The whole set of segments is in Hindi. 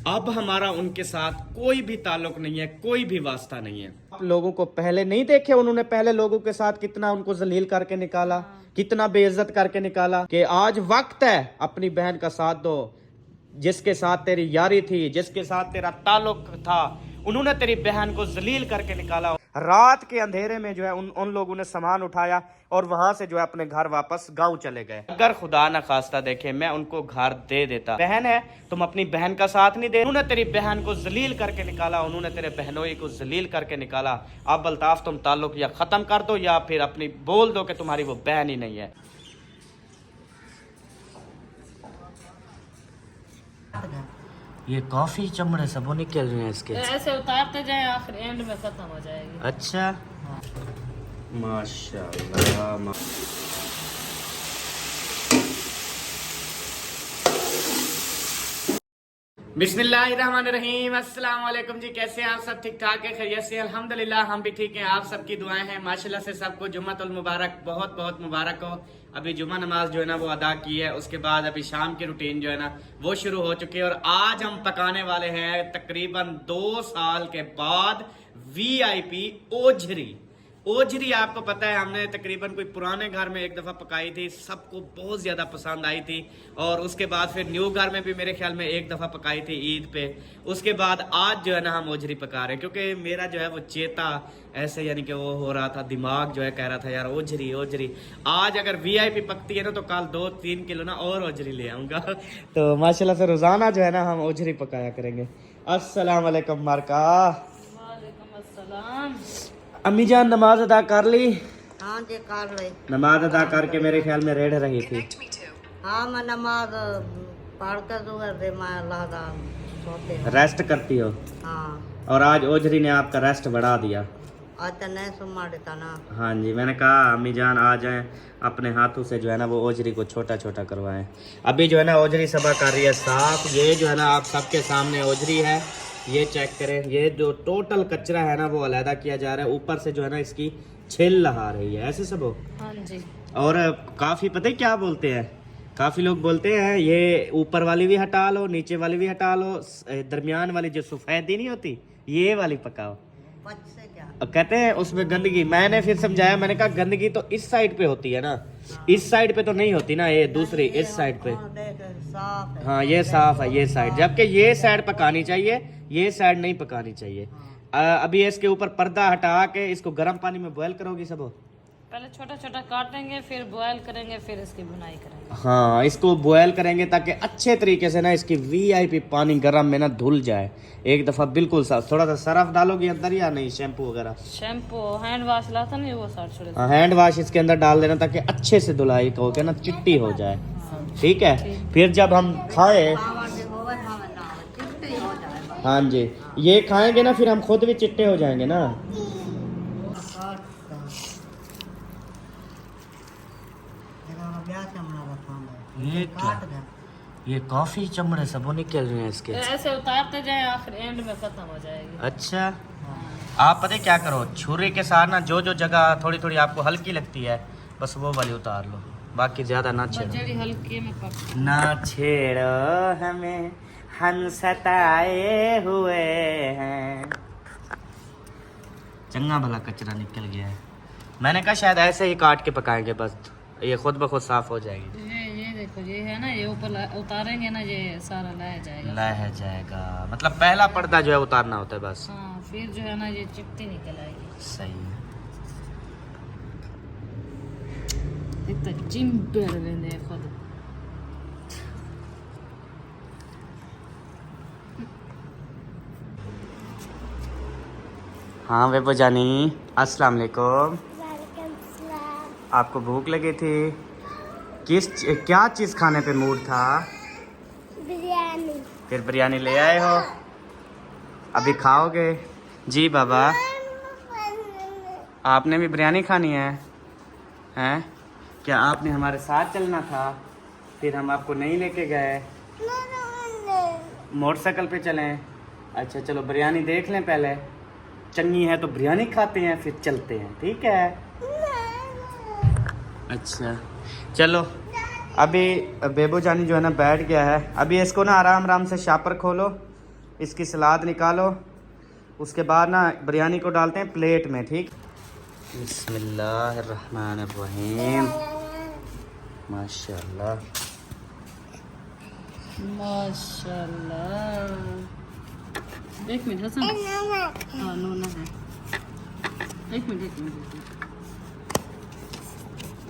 अब हमारा उनके साथ कोई भी ताल्लुक नहीं है, कोई भी वास्ता नहीं है। आप लोगों को पहले नहीं देखे, उन्होंने पहले लोगों के साथ कितना उनको जलील करके निकाला, कितना बेइज्जत करके निकाला, कि आज वक्त है अपनी बहन का साथ दो। जिसके साथ तेरी यारी थी, जिसके साथ तेरा ताल्लुक था, उन्होंने तेरी बहन को जलील करके निकाला। रात के अंधेरे में जो है उन लोगों ने सामान उठाया और वहां से जो है अपने घर वापस गांव चले गए। अगर खुदा न खास्ता देखे मैं उनको घर दे देता, बहन है तुम अपनी बहन का साथ नहीं दे, उन्होंने तेरी बहन को जलील करके निकाला, उन्होंने तेरे बहनोई को जलील करके निकाला। अब अल्ताफ तुम ताल्लुक या खत्म कर दो या फिर अपनी बोल दो कि तुम्हारी वो बहन ही नहीं है। ये कॉफी चमड़े सब निकल रहे हैं इसके, ऐसे उतारते जाए आखिर एंड में खत्म हो जाएगी। अच्छा माशाल्लाह। बिस्मिल्लाहिर्रहमानिर्रहीम, अस्सलाम वालेकुम जी। कैसे हैं आप सब? ठीक ठाक है, खैरियत से? अल्हम्दुलिल्लाह हम भी ठीक हैं। आप सबकी दुआएं हैं माशाल्लाह से। सबको जुम्मतुल मुबारक, बहुत बहुत मुबारक हो। अभी जुम्मा नमाज जो है ना वो अदा की है, उसके बाद अभी शाम की रूटीन जो है ना वो शुरू हो चुकी है। और आज हम पकाने वाले हैं तकरीबन 2 साल के बाद VIP ओझरी। ओझरी आपको पता है हमने तकरीबन कोई पुराने घर में एक दफ़ा पकाई थी, सबको बहुत ज़्यादा पसंद आई थी। और उसके बाद फिर न्यू घर में भी मेरे ख्याल में एक दफ़ा पकाई थी ईद पे। उसके बाद आज जो है ना हम ओझरी पका रहे हैं, क्योंकि मेरा जो है वो चेता ऐसे यानी कि वो हो रहा था, दिमाग जो है कह रहा था यार ओझरी ओझरी। आज अगर VIP पकती है ना तो कल 2-3 किलो ना और ओझरी ले आऊँगा। तो माशाल्लाह से रोज़ाना जो है ना हम ओझरी पकाया करेंगे। अस्सलाम वालेकुम मारका। वालेकुम अस्सलाम। अम्मी जान नमाज अदा कर ली? हाँ जी कर ली। नमाज अदा करके मेरे ख्याल में रेड़ रही थी। हाँ मैं नमाज पढ़ कर दूंगा दे मैं अल्लाह दा सोते हूँ। रेस्ट करती हो? हाँ। और आज ओझरी ने आपका रेस्ट बढ़ा दिया। आज तो नहीं सुमा देता ना। हाँ जी, मैंने कहा अम्मी जान आ जाएं, अपने हाथों से जो है ना वो ओझरी को छोटा छोटा करवाएं। अभी जो है ना ओझरी सबा कर रही है साफ। ये जो है ना आप सबके सामने ओझरी है, ये चेक करें। ये जो टोटल कचरा है ना वो अलहदा किया जा रहा है। ऊपर से जो है ना इसकी छिल लहा रही है, ऐसे सब हो। हाँ जी। और काफ़ी पता है क्या बोलते हैं, काफ़ी लोग बोलते हैं ये ऊपर वाली भी हटा लो, नीचे वाली भी हटा लो, दरमियान वाली जो सफ़ेदी नहीं होती ये वाली पकाओ। बच से क्या? और कहते हैं उसमें गंदगी, मैंने फिर समझाया, मैंने कहा गंदगी तो इस साइड पे होती है ना, इस साइड पे तो नहीं होती ना, ये दूसरी इस साइड पे। हाँ, देख साफ है। हाँ ये साफ है ये साइड, जबकि ये साइड पकानी चाहिए, ये साइड नहीं पकानी चाहिए। अभी इसके ऊपर पर्दा हटा के इसको गर्म पानी में बॉयल करोगी सब? पहले छोटा छोटा काटेंगे, फिर बॉयल करेंगे, फिर इसकी बुनाई करेंगे। हाँ इसको बॉयल करेंगे ताकि अच्छे तरीके से ना इसकी VIP पानी गर्म में ना धुल जाए एक दफ़ा बिल्कुल साफ। थोड़ा सा सरफ डालोगी अंदर या नहीं, शैम्पू वगैरह? शैम्पू हैंड वॉश लाता नहीं वो साथ छोड़े। हाँ हैंड वाश इसके अंदर डाल देना ताकि अच्छे से धुलाई हो के ना चिट्टी हो जाए। ठीक है, फिर जब हम खाए, हाँ जी ये खाएंगे ना फिर हम खुद भी चिट्टे हो जाएंगे ना। ये क्या? ये कॉफी चमड़े सब निकल रहे हैं इसके, ऐसे उतारते जाए आखिर एंड में खत्म हो जाएगी। अच्छा आप पता है क्या करो, छुरी के साथ ना जो जो जगह थोड़ी थोड़ी आपको हल्की लगती है बस वो वाली उतार लो, बाकी ज्यादा ना छेड़ो। हल्की में पक। ना छेड़ो हमें, हम सताए हुए हैं। चंगा भला कचरा निकल गया है। मैंने कहा शायद ऐसे ही काट के पकाएंगे बस ये खुद ब खुद साफ हो जाएगी। ये देखो ये है ना, ये ऊपर उतारेंगे ना ये सारा लह जाएगा। लह जाएगा मतलब पहला पर्दा जो है उतारना होता है बस। हाँ फिर जो है ना ये चिपटी निकल आएगी। सही है। इतना चिंपे लेने खुद। हाँ वेबो जानी अस्सलाम वालेकुम। आपको भूख लगी थी? क्या चीज़ खाने पे मूड था? बिरयानी। फिर बिरयानी ले आए हो, अभी खाओगे? जी बाबा आपने भी बिरयानी खानी है? हैं क्या आपने हमारे साथ चलना था, फिर हम आपको नहीं लेके गए? मोटरसाइकिल पे चलें? अच्छा चलो बिरयानी देख लें पहले, चंगी है तो बिरयानी खाते हैं फिर चलते हैं, ठीक है? अच्छा चलो अभी बेबू जानी जो है ना बैठ गया है, अभी इसको ना आराम आराम से शापर खोलो इसकी सलाद निकालो, उसके बाद ना बिरयानी को डालते हैं प्लेट में, ठीक। बिस्मिल्लाहिर्रहमानिर्रहीम। माशाल्लाह माशाल्लाह। एक मिनट हसन। हाँ नूना है। एक मिनट।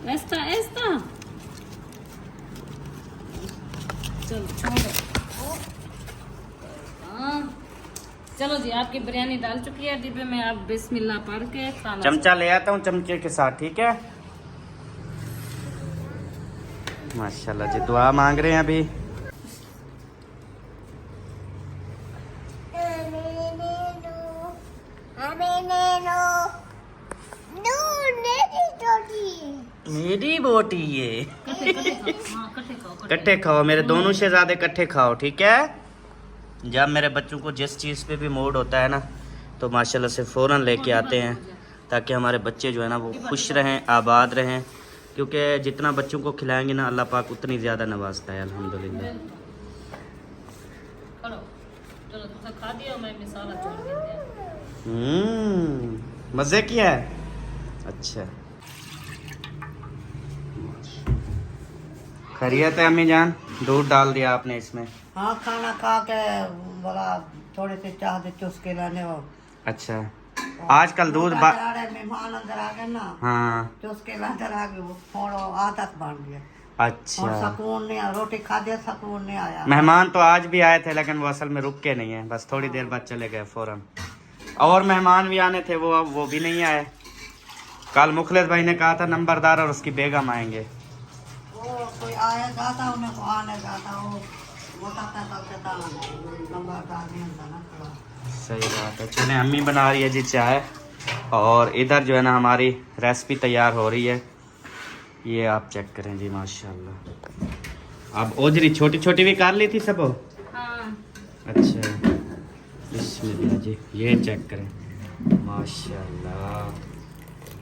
ऐसा ऐसा चलो छोड़ो। हाँ चलो जी, आपकी बिरयानी डाल चुकी है डिब्बे में। आप बिस्मिल्लाह पढ़ के खाना। चमचा ले आता हूँ चमचे के साथ, ठीक है। माशाल्लाह जी, दुआ मांग रहे हैं अभी। मेरी बोटी ये कट्ठे खाओ, मेरे दोनों शहजादे कट्ठे खाओ, ठीक है। जब मेरे बच्चों को जिस चीज़ पे भी मूड होता है ना, तो माशाल्लाह से फ़ौरन लेके आते हैं, ताकि हमारे बच्चे जो है ना वो खुश रहें, आबाद रहें। क्योंकि जितना बच्चों को खिलाएंगे ना, अल्लाह पाक उतनी ज़्यादा नवाजता है, अल्हम्दुलिल्लाह। चलो तो खा दिया, मैं मिसाला छोड़ देते हैं। मज़े किया है। अच्छा खैरियत है अम्मी जान? दूध डाल दिया आपने इसमें? हाँ, खाना खा के बोला थोड़ी सी चाह दे चुस्के रहने वो। अच्छा, आजकल दूध मेहमान अंदर आ गए ना, हाँ चुस्के अंदर आ गए, वो थोड़ा आदत बन गया। अच्छा, और सुकून नहीं, रोटी खा दिया, सुकून नहीं आया। मेहमान तो आज भी आए थे, लेकिन वो असल में रुक के नहीं है, बस थोड़ी देर बाद चले गए फ़ौरन। और मेहमान भी आने थे, वो भी नहीं आए। कल मुखलिस भाई ने कहा था नंबरदार और उसकी बेगम आएंगे। वो कोई आया जाता, उन्हें को आने जाता, वो मोटा नंबरदार नहीं होता ना थोड़ा। सही बात है। चलें, अम्मी बना रही है जी चाय, और इधर जो है ना हमारी रेसिपी तैयार हो रही है। ये आप चेक करें जी, माशाल्लाह। अब ओजरी छोटी छोटी भी काट ली थी सब। हाँ। अच्छा, बिस्मिल्लाह जी, ये चेक करें, माशाल्लाह।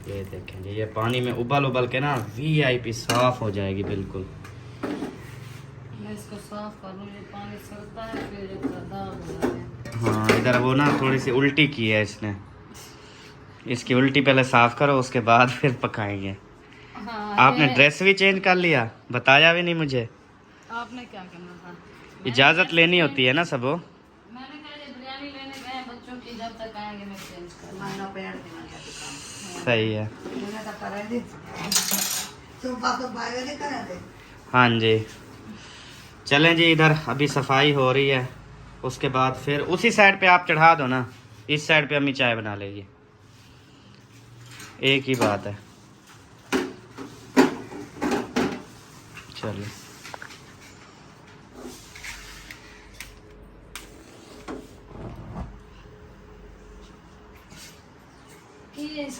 ये देखें जी, ये पानी में उबल के ना VIP साफ हो जाएगी बिल्कुल। मैं इसको साफ करूँ, ये पानी सड़ता है फिर एक दाग हो जाता है। हाँ, इधर वो ना थोड़ी सी उल्टी की है इसने, इसकी उल्टी पहले साफ करो, उसके बाद फिर पकाएंगे। हाँ, आपने ड्रेस भी चेंज कर लिया, बताया भी नहीं मुझे। आपने क्या करना था? इजाज़त लेनी होती है ना सबो। मैंने कहा ये बिरयानी लेने गए बच्चों की, जब तक आएंगे मैं चेंज कर। महीना पेड़ देना चाहिए। सही है। उन्हें तो करेंगे, सुबह तो बाहर नहीं करेंगे। हाँ जी, चलें जी, इधर अभी सफाई हो रही है, उसके बाद फिर उसी साइड पे आप चढ़ा दो ना, इस साइड पे अम्मी चाय बना लेगी, एक ही बात है। चलिए,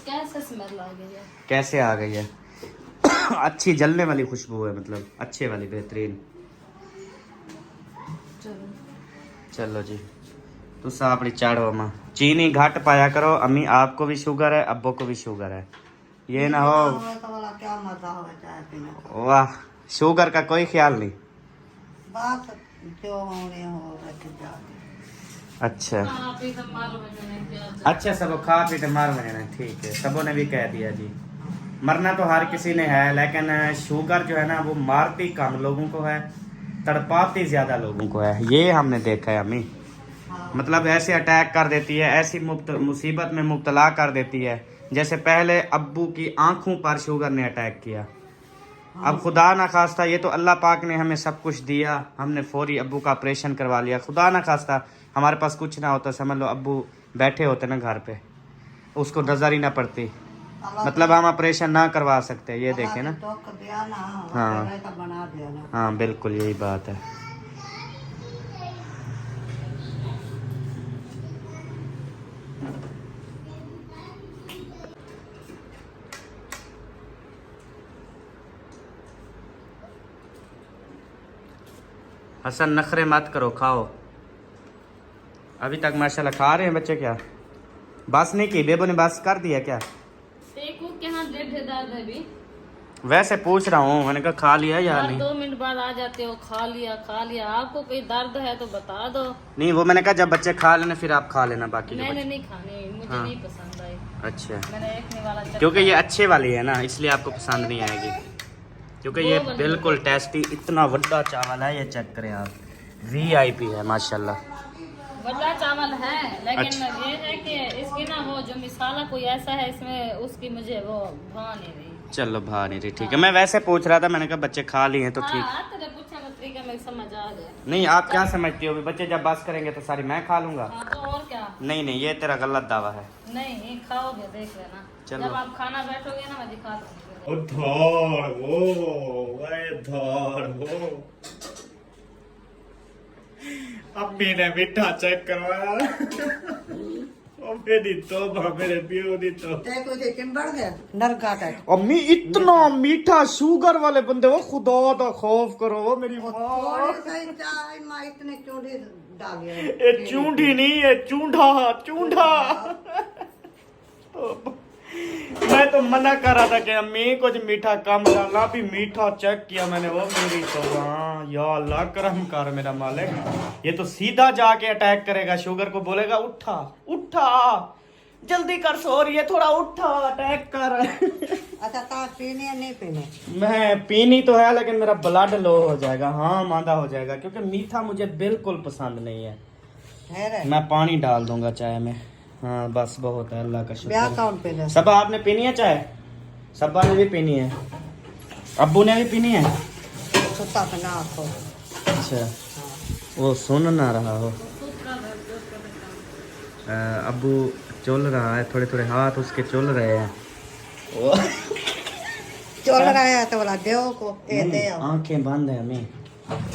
कैसे स्मेल आ गई है? कैसे आ गई है? अच्छी जलने वाली खुशबू है, मतलब अच्छे वाली, बेहतरीन। चलो जी, तुसा अपनी चाड़ो अम्मा, चीनी घट पाया करो अम्मी, आपको भी शुगर है, अब्बो को भी शुगर है, ये ना हो। तो वाला क्या मजा हो चाय पीने का। वाह, शुगर का कोई ख्याल नहीं। बात जो होने हो रखी जाती। अच्छा आप ही तो मारो मैंने क्या। अच्छा, सबो खा पी के मार मरना, ठीक है, सबों ने भी कह दिया जी। मरना तो हर किसी ने है, लेकिन शुगर जो है ना वो मारती कम लोगों को है, तड़पाती ज्यादा लोगों को है, ये हमने देखा है अम्मी। मतलब ऐसे अटैक कर देती है, ऐसी मुसीबत में मुब्तला कर देती है, जैसे पहले अब्बू की आंखों पर शुगर ने अटैक किया। अब खुदा ना खास्ता, ये तो अल्लाह पाक ने हमें सब कुछ दिया, हमने फौरी अब्बू का ऑपरेशन करवा लिया। खुदा ना खास्ता हमारे पास कुछ ना होता, समझ लो अब्बू बैठे होते ना घर पे, उसको नजर ही ना पड़ती, मतलब हम ऑपरेशन ना करवा सकते। ये देखे ना, हाँ बना दिया ना। हाँ बिल्कुल यही बात है। हसन नखरे मत करो, खाओ। अभी तक माशाल्लाह खा रहे हैं बच्चे। क्या बस नहीं की बेबो ने, बस कर दिया क्या? एक के हाथ डेढ़ दाद है भी। वैसे पूछ रहा हूँ, मैंने कहा खा लिया या हर नहीं। 2 मिनट बाद आ जाते हो, खा लिया। आपको कोई दर्द है तो बता दो। नहीं वो मैंने कहा जब बच्चे खा लेना फिर आप खा लेना बाकी जो मैंने बचे। नहीं खाने, मुझे हाँ। नहीं पसंद आई। अच्छा, मैंने एक वाला चक्कर- क्योंकि ये अच्छे वाली है ना इसलिए आपको पसंद नहीं आएगी, क्योंकि ये वो वाली बिल्कुल टेस्टी इतना बड़ा चावल है। ये चेक करें आप, VIP है माशाल्लाह। बड़ा चावल है, लेकिन अच्छा। ये है कि इसकी ना वो जो मिसाला कोई ऐसा है इसमें, उसकी मुझे वो भाव नहीं रही। चलो भा नहीं रही, ठीक है। मैं वैसे पूछ रहा था, मैंने कहा बच्चे खा लिए हैं तो ठीक। हाँ, तेरे पूछा का तरीका में समझ आ गया। नहीं आप क्या समझती हो, बच्चे जब बस करेंगे तो सारी मैं खा लूंगा। हाँ तो और क्या। नहीं नहीं, ये तेरा गलत दावा है। नहीं खाओगे, देख लेना। चलो। जब आप खाना बैठोगे ना मैं दिखा दूंगी। अम्मी ने मीठा चेक करवाया। मेरी तो मेरे पियो दी तो देखो जे चिंबड़ गया नरका का अम्मी इतना मीठा शुगर वाले बंदे हो, खुदा दा खौफ करो वो मेरी माँ। थोड़ी सी चाय में इतने चूड़ी डाल दिया ये चूंढी नहीं है, चूंढा चूंढा। मैं तो मना कर रहा था कि अम्मी कुछ मीठा कम डालना, अभी मीठा चेक किया मैंने, वो मेरी तो हाँ या अल्लाह करम कर मेरा मालिक। ये तो सीधा जाके अटैक करेगा, शुगर को बोलेगा उठा उठा जल्दी कर, सो रही है थोड़ा, उठा अटैक कर। अच्छा ता पीने या नहीं पीने? मैं पीनी तो है लेकिन मेरा ब्लड लो हो जाएगा, हाँ मादा हो जाएगा, क्योंकि मीठा मुझे बिल्कुल पसंद नहीं है। है मैं पानी डाल दूंगा चाय में। हाँ बस बहुत है, अल्लाह का ब्याह शुक्र। कौन पे सब आपने पीनी है चाय? सब्बा ने भी पीनी है, अब्बू ने भी पीनी है। सुता पे ना आपको। अच्छा, वो सुन ना रहा हो। अब्बू चल रहा है, थोड़े थोड़े हाथ उसके चल रहे हैं। वो चल रहा है तो बोला देव को दे आओ। आंखें बंद है हमें,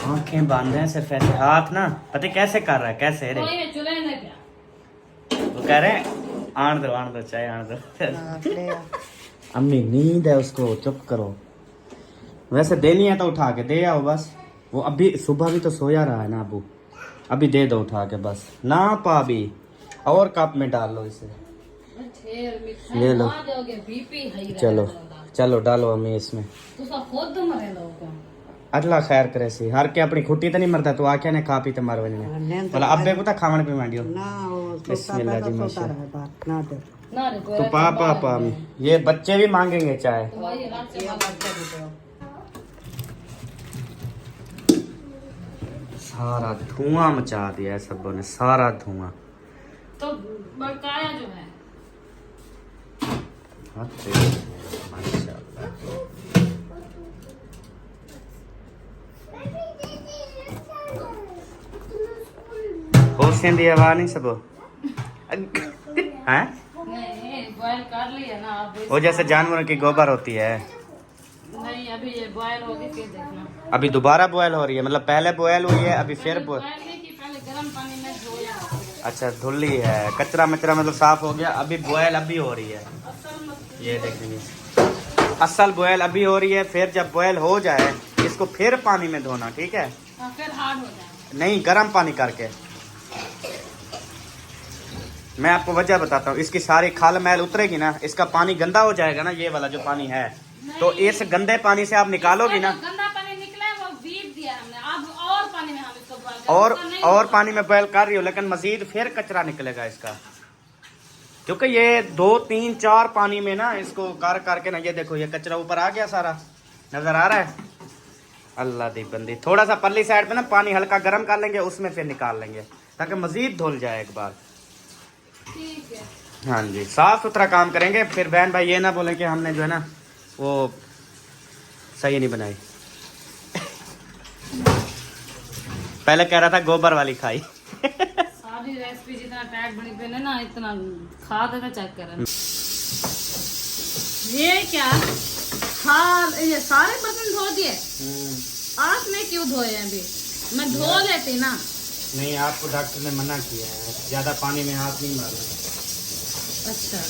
आंखें बंद है सिर्फ ऐसे, हाथ ना पता कैसे कर रहा है, कैसे रे। कोई है चूल्हे में क्या? वो कह रहे हैं आन दो चाय आन दो। हाँ, ले आओ। अम्मी नींद है उसको, चुप करो। वैसे देनी है तो उठा के दे आओ बस। वो अभी सुबह भी तो सोया रहा है ना अबू, अभी दे दो उठा के बस ना पाबी, और कप में डाल लो इसे। ढेर मिठाई ले लो। खा जाओगे, बीपी हाई रहेगा। चलो चलो डालो अम्मी इसमें। तू सब खुद मरे लोग। अल्लाह खैर करे सी, हर के अपनी खुट्टी तो नहीं मरता, तो आके ने खा पी ते मार वजने नींद भला अब्बे को तो खावण पे मांडियो। ना वो बिस्मिल्लाह जी, सोता माशाल्लाह। रहे बात ना दे। ना रे तो पापा ये बच्चे भी मांगेंगे चाय। तो वही रात से ये बात- बच्चा भी दो। सारा धुआं मचा दिया है सबों ने, सारा धुआं। तो बड़काया जो है माशाल्लाह। होशियां दी आवाज नहीं सबो हैं, नहीं बॉयल कर लिया ना आप। वो जैसे जानवरों की गोबर होती है। नहीं अभी ये बॉयल होगी फिर देखना। अभी दोबारा बॉयल हो रही है, मतलब पहले बॉयल हुई है अभी फिर बॉयल नहीं की, पहले गर्म पानी में धोया। अच्छा धुली है, कचरा मचरा मतलब साफ हो गया, अभी बॉयल अभी हो रही है। असल मत- ये देखेंगे असल बॉयल अभी हो रही है, फिर जब बॉयल हो जाए इसको फिर पानी में धोना, ठीक है? हाँ, फिर हार्ड हो जाए। नहीं गर्म पानी करके। मैं आपको वजह बताता हूँ, इसकी सारी खाल मैल उतरेगी ना, इसका पानी गंदा हो जाएगा ना, ये वाला जो पानी है, तो इस गंदे पानी से आप निकालोगी ना, गंदा पानी निकला वो बीट दिया हमने, अब और पानी में हम इसको boil करें। और ऐसा नहीं और होगा। पानी में बॉयल कर रही हो, लेकिन मजीद फिर कचरा निकलेगा इसका, क्योंकि ये 2 3 4 पानी में ना इसको कर करके ना, ये देखो ये कचरा ऊपर आ गया सारा, नजर आ रहा है? अल्लाह दी बंदी, थोड़ा सा परली साइड पे ना पानी हल्का गर्म कर लेंगे, उसमें फिर निकाल लेंगे ताकि मजीद धुल जाए एक बार। ठीक है। हाँ जी, साफ सुथरा काम करेंगे, फिर बहन भाई ये ना बोले कि हमने जो है ना वो सही नहीं बनाई। पहले कह रहा था गोबर वाली खाई। सारी रेसिपी जितना टैग बनी पे ना इतना खा देना चेक करें। ये क्या ये सारे बर्तन धो दिए? आपने क्यों धोए हैं अभी? मैं धो लेती ना। नहीं आपको डॉक्टर ने मना किया है, ज्यादा पानी में हाथ नहीं मारना। अच्छा,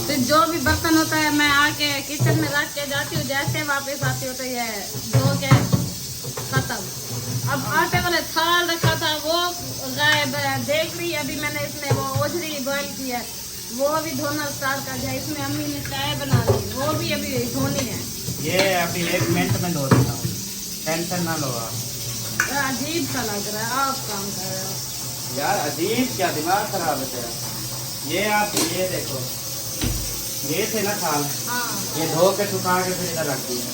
तो जो भी बर्तन होता है मैं आके किचन में रख के जाती हूँ, जैसे वापस आती हूँ तो ये धो के खत्म। अब आटे वाले थाल रखा था वो गायब है, देख ली अभी मैंने इसमें वो ओझरी बॉयल की है, वो भी धोना स्टार्ट कर दिया। इसमें अम्मी ने चाय बना ली, वो भी अभी धोनी है। ये अभी 1 मिनट में धो देता हूँ, टेंशन ना लो आप। अजीब सा लग रहा है, आप काम कर रहे हो। यार अजीब क्या, दिमाग खराब है तेरा। ये आप ये देखो, ये थे ना थाल, हाँ ये धो के सुखा के फिर इधर रख दिए।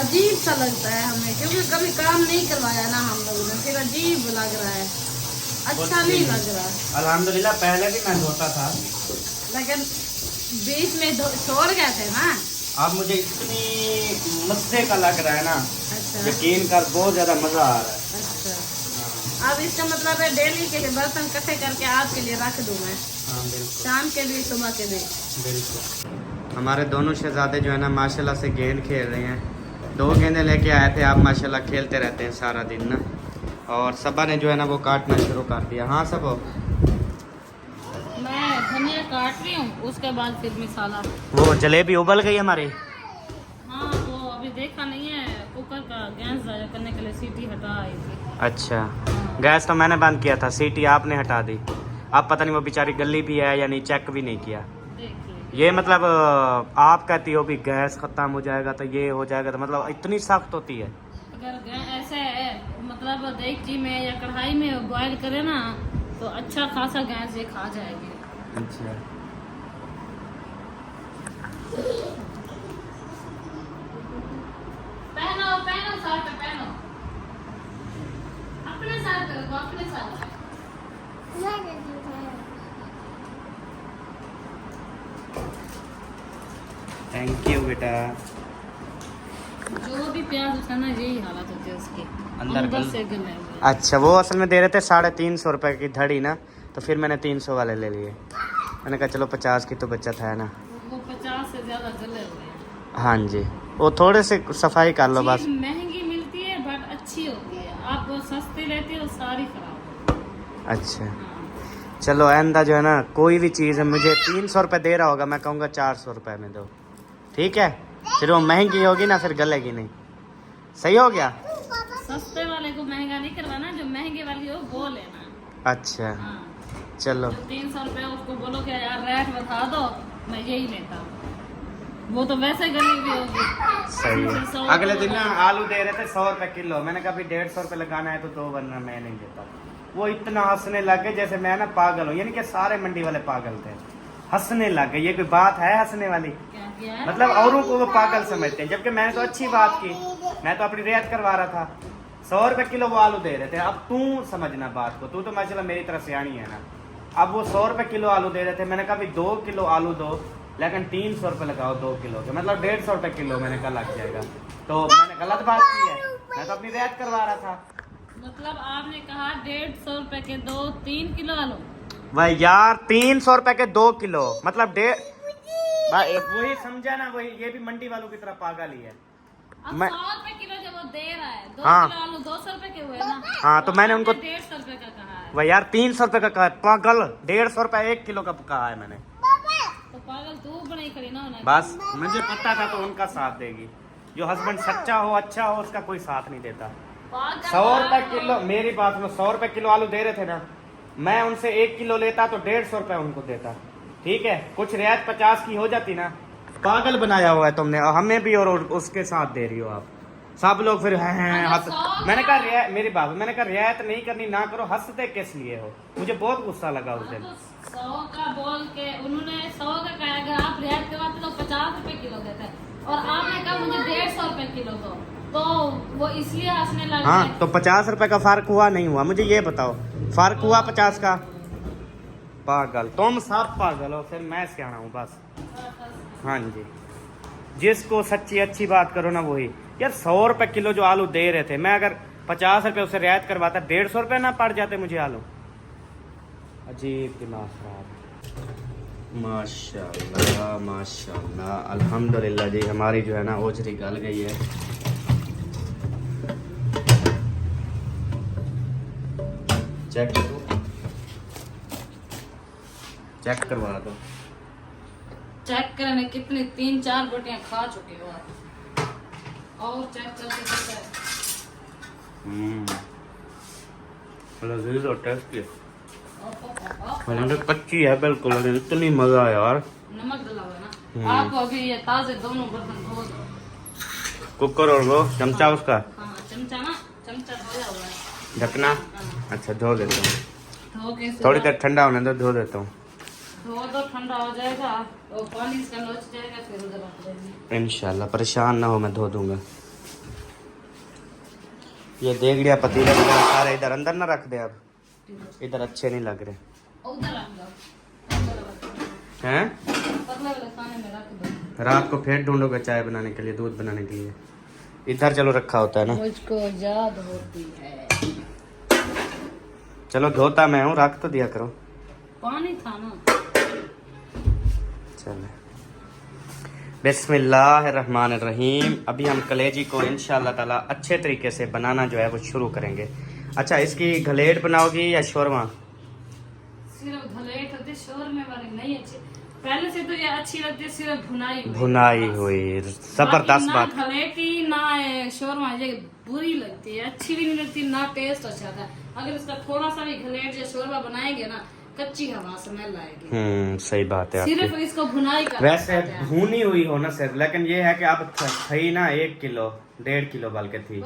अजीब सा लगता है हमें, क्योंकि कभी काम नहीं करवाया ना हम लोगों ने, फिर अजीब लग रहा है, अच्छा नहीं लग रहा। अल्हम्दुलिल्लाह पहले भी मैं धोता था, लेकिन बीच में छोड़ गए थे ना। अब मुझे इतनी मजे का लग रहा है ना, अच्छा यकीन कर बहुत ज्यादा मजा आ रहा है। अच्छा, अब इसका मतलब है डेली के लिए बर्तन इकट्ठे करके आपके लिए रख दूं मैं, हाँ बिल्कुल, शाम के लिए सुबह के लिए। बिल्कुल। हमारे दोनों शहजादे जो है ना माशाल्लाह से गेंद खेल रहे हैं। 2 गेंदें लेके आए थे, आप माशाल्लाह खेलते रहते हैं सारा दिन ना। और सबा ने जो है ना वो काटना शुरू कर दिया। हाँ सबो, मैं धनिया काट रही हूँ, उसके बाद फिर मसाला। वो जलेबी उबल गई हमारी। हाँ वो अभी देखा नहीं है, कुकर का गैस ज़ाया करने के लिए सीटी हटा आई थी। अच्छा, गैस तो मैंने बंद किया था, सीटी आपने हटा दी। अब पता नहीं वो बेचारी गली भी है या नहीं, चेक भी नहीं किया। देखिए ये मतलब आप कहती हो भी गैस खत्म हो जाएगा तो ये हो जाएगा, तो मतलब इतनी सख्त होती है। अगर ऐसे है मतलब देगची में या कढ़ाई में बॉईल करे ना तो अच्छा खासा गैस ये खा जाएगी। अच्छा, पहनो पहनो शर्ट पहनो, अपने साथ करो, अपने साथ। थैंक यू बेटा। जो भी प्याज होता है ना यही हालत होती है उसकी, अंदर से गले हुए। अच्छा, वो असल में दे रहे थे 350 रुपए की धड़ी ना, तो फिर मैंने 300 वाले ले लिए। मैंने कहा चलो 50 की तो बचत है ना। वो 50 से ज्यादा जले हुए हैं। हाँ जी, वो थोड़े से सफाई कर लो बस। चीज़ महंगी मिलती है बट अच्छी होती है, आप वो सस्ती लेती हो सारी खराब होती अच्छा है। हाँ। चलो आइंदा जो है ना कोई भी चीज़ है मुझे 300 रुपये दे रहा होगा, मैं कहूँगा 400 रुपये में दो, ठीक है? फिर वो महंगी होगी ना, फिर गलेगी नहीं। सही हो गया? सस्ते वाले को महंगा नहीं करवाना, जो महंगे वाली हो वो लेना। अच्छा हाँ, चलो, जो 300 रुपये उसको बोलो कि यार रेट बता दो, मैं यही लेता हूँ, वो तो वैसे गली भी होगी। सही है। 100 अगले दिन ना आलू दे रहे थे 100 रुपये किलो, मैंने कहा 150 रुपये लगाना है तो दो, वरना मैं नहीं देता। वो इतना हंसने लग गए जैसे मैं ना पागल हूँ, यानी कि सारे मंडी वाले पागल थे, हंसने लग गए। ये कोई बात है हंसने वाली? क्या किया है? मतलब औरों को वो पागल समझते हैं, जबकि मैंने तो अच्छी बात की, मैं तो अपनी रियायत करवा रहा था। 100 रुपये किलो वो आलू दे रहे थे। अब तू समझना बात को, तू तो माशाल्लाह मेरी तरह सियानी है ना। अब वो 100 रुपये किलो आलू दे रहे थे, मैंने कहा 2 किलो आलू दो, लेकिन 300 रुपये लगाओ 2 किलो के, मतलब 150 रुपये किलो मैंने कहा लग जाएगा। तो मैंने गलत बात की है, मैं तो अपनी रियायत करवा रहा था। मतलब आपने कहा 150 रुपए के 2-3 किलो आलू। भाई यार 300 रुपए के 2 किलो, मतलब भाई वही समझा ना, वही ये भी मंडी वालों की तरह पागल ही है। अब मैं 100 रुपए किलो जब वो दे रहा है, 2 हाँ। किलो आलू 200 रुपए के हुए ना। हाँ, तो मैंने उनको 150 रुपए का कहा है। भाई यार 300 रुपए का कहा है, पागल। 150 रुपए 1 किलो का कहा है मैंने। तो पागल तू बड़ी खड़ी ना होना। बस मुझे पता था तो उनका साथ देगी। जो हस्बैंड सच्चा हो, अच्छा हो, उसका कोई साथ नहीं देता। 100 रुपए किलो, मेरी बात में 100 रुपए किलो आलू दे रहे थे ना, मैं उनसे 1 किलो लेता तो 150 रुपए उनको देता, ठीक है? कुछ रियायत 50 की हो जाती ना। पागल बनाया हुआ है तुमने, और हमें भी, और उसके साथ दे रही हो आप। सब लोग फिर मैंने कहा मेरी बात, मैंने कहा रियायत नहीं करनी ना करो, हंसते किस लिए हो? मुझे बहुत गुस्सा लगा उस दिन। 100 का बोल के उन्होंने 100 का कहा, अगर आप रियायत करवाते तो 50 रुपए किलो देते, और आपने कहा मुझे 150 रुपए किलो दो, तो वो इसलिए हंसने लगे। हाँ, तो 50 रुपए का फर्क हुआ नहीं हुआ? मुझे ये बताओ, फर्क हुआ 50 का? पागल, तुम सब पागल हो, फिर मैं सियाना हूँ बस। हाँ जी, जिसको सच्ची अच्छी बात करो ना वही। यार 100 रुपए किलो जो आलू दे रहे थे, मैं अगर 50 रुपए उससे रियायत करवाता 150 रुपए ना पड़ जाते मुझे आलू। अजीब दिमाग खराब। माशाल्लाह माशाल्लाह, अल्हम्दुलिल्लाह जी, हमारी जो है ना ओजरी गल गई है। चेक करवा दो। चेक करने कितनी 3-4 रोटियां खा चुके हो आप, और चेक करके पता है। लजीज और टेस्टी, हालांकि कच्ची है बिल्कुल, इतनी मजा है यार। नमक डला हुआ है ना। आप अभी ये ताजे दोनों बर्तन धो दो। कुकर और वो चमचा उसका हाँ चमचा ना, चमचा धोया हुआ है। ढकना। अच्छा धो देता हूँ, धो के थोड़ी देर ठंडा होने दो, धो देता हूँ। धो दो, ठंडा हो जाएगा और पानी इसका नोच जाएगा, फिर उधर रख देंगे। इंशाल्लाह परेशान ना हो, मैं धो दूंगा। ये देगड़िया पतीले वगैरह सारे इधर अंदर ना रख दे, अब इधर अच्छे नहीं लग रहे उधर रख दो, हैं। पतले वाले खाने में रख दो। रात को फिर ढूंढोगे चाय बनाने के लिए, दूध बनाने के लिए। इधर चलो रखा होता है ना। मुझको याद होती है। चलो धोता मैं हूँ, रख तो दिया करो। पानी था ना। चलो बिस्मिल्लाहिर्रहमानिर्रहीम। अभी हम कलेजी को इंशाल्लाह ताला अच्छे तरीके से बनाना जो है वो शुरू करेंगे। अच्छा इसकी घलेट बनाओगी या शोरमा? सिर्फ घलेट होती, शोरमे वाली नहीं अच्छी। पहले से तो ये अच्छी लगती है, सिर्फ भुनाई हुई। भुनाई हुई जबरदस्त बात। ना घलेटी ना शोरमा ये बुरी लगती है, अच्छी भी नहीं लगती, ना टेस्ट अच्छा था। अगर इसका थोड़ा सा भी घलेट या शोरमा बनाएंगे ना, कच्ची हवा स्मेल आएगी। सही बात है सिर्फ आपकी। इसको भुनाई का वैसे भुनी हुई हो ना सर, लेकिन ये है कि आप थी ना 1 किलो 1.5 किलो बल्कि थी,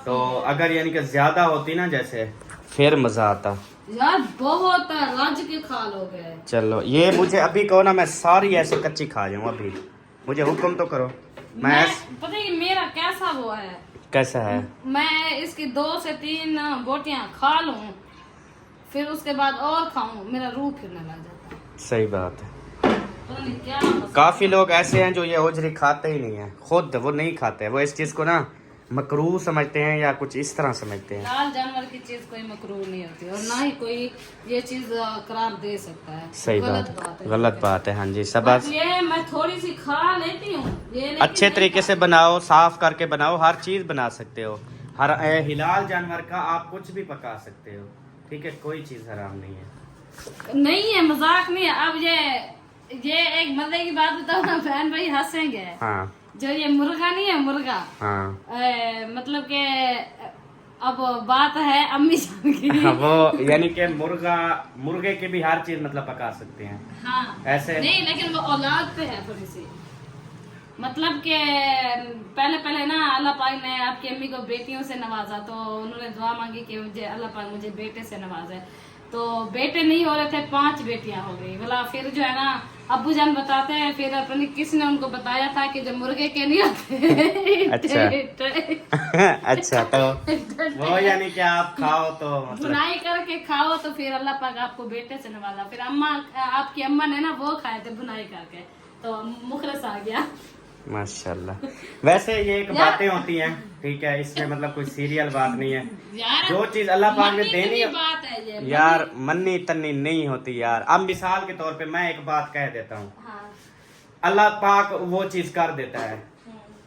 तो अगर यानी कि ज्यादा होती ना जैसे, फिर मजा आता यार। बहुत राज के खाल हो गए। चलो ये मुझे अभी कहो ना, मैं सारी ऐसे कच्ची खा जाऊँ। अभी मुझे हुक्म तो करो। मैं पता है मेरा कैसा वो है, कैसा है? मैं इसकी 2 से 3 बोटियां खा लूं, फिर उसके बाद और खाऊं, मेरा रूह फिरने लग जाता है। सही बात है। पता नहीं क्या काफी लोग ऐसे हैं जो ये ओजरी खाते ही नहीं है, खुद वो नहीं खाते, वो इस चीज को ना मकरूह समझते हैं या कुछ इस तरह समझते हैं। लाल जानवर की चीज कोई मकरूह नहीं होती, और ना ही कोई ये चीज करार दे सकता है। सही बात है, गलत बात है। हाँ जी सब ये मैं थोड़ी सी खा लेती हूँ, अच्छे तरीके से बनाओ, साफ करके बनाओ, हर चीज बना सकते हो। हर हिलाल जानवर का आप कुछ भी पका सकते हो, ठीक है, कोई चीज हराम नहीं है। नहीं है, मजाक नहीं है। अब ये एक मजे की बात बताओ ना, बहन भाई हंसेंगे। हाँ जो ये मुर्गा नहीं है, मुर्गा हाँ मतलब के अब बात है अम्मी जान की। हाँ, वो यानी कि मुर्गे की भी हर चीज मतलब पका सकते हैं। हाँ ऐसे नहीं, लेकिन वो औलाद पे है थोड़ी सी, मतलब के पहले ना अल्लाह पाक ने आपकी अम्मी को बेटियों से नवाजा, तो उन्होंने दुआ मांगी कि मुझे अल्लाह पाक मुझे बेटे से नवाजे। तो बेटे नहीं हो रहे थे, 5 बेटियां हो गई। बोला फिर जो है ना, अब्बू जान बताते हैं, फिर अपनी किसने उनको बताया था कि जो मुर्गे के नहीं होते। अच्छा अच्छा, तो वो यानी कि आप खाओ तो मतलब बुनाई करके खाओ, तो फिर अल्लाह पाक आपको बेटे से नवाजा। फिर आपकी अम्मा ने ना वो खाए थे बुनाई करके, तो मुखलस आ गया। माशाल्लाह। वैसे ये एक बातें होती हैं, ठीक है, इसमें मतलब कोई सीरियल बात नहीं है। यार जो चीज अल्लाह पाक ने देनी है बात है ये, यार, मन्नी तन्नी नहीं होती यार। अब मिसाल के तौर पे मैं एक बात कह देता हूँ, हाँ। अल्लाह पाक वो चीज कर देता है।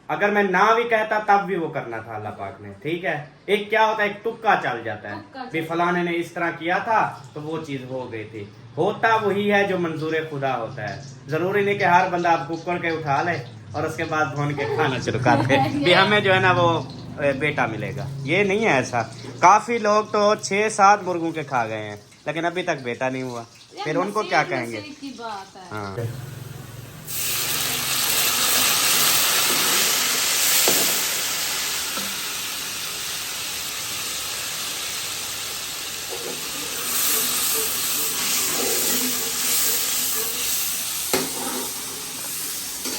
अगर मैं ना भी कहता तब भी वो करना था अल्लाह पाक ने, ठीक है। एक क्या होता है, एक तुक्का चल जाता है भी फलाने ने इस तरह किया था तो वो चीज हो गई थी। होता वही है जो मंजूर खुदा होता है। जरूरी नहीं कि हर बंदा आप कुकर के उठा ले और उसके बाद भून के खाना शुरू कर दे भी हमें जो है ना वो बेटा मिलेगा। ये नहीं है ऐसा। काफी लोग तो 6-7 मुर्गों के खा गए हैं, लेकिन अभी तक बेटा नहीं हुआ, फिर उनको क्या कहेंगे? की बात है। हाँ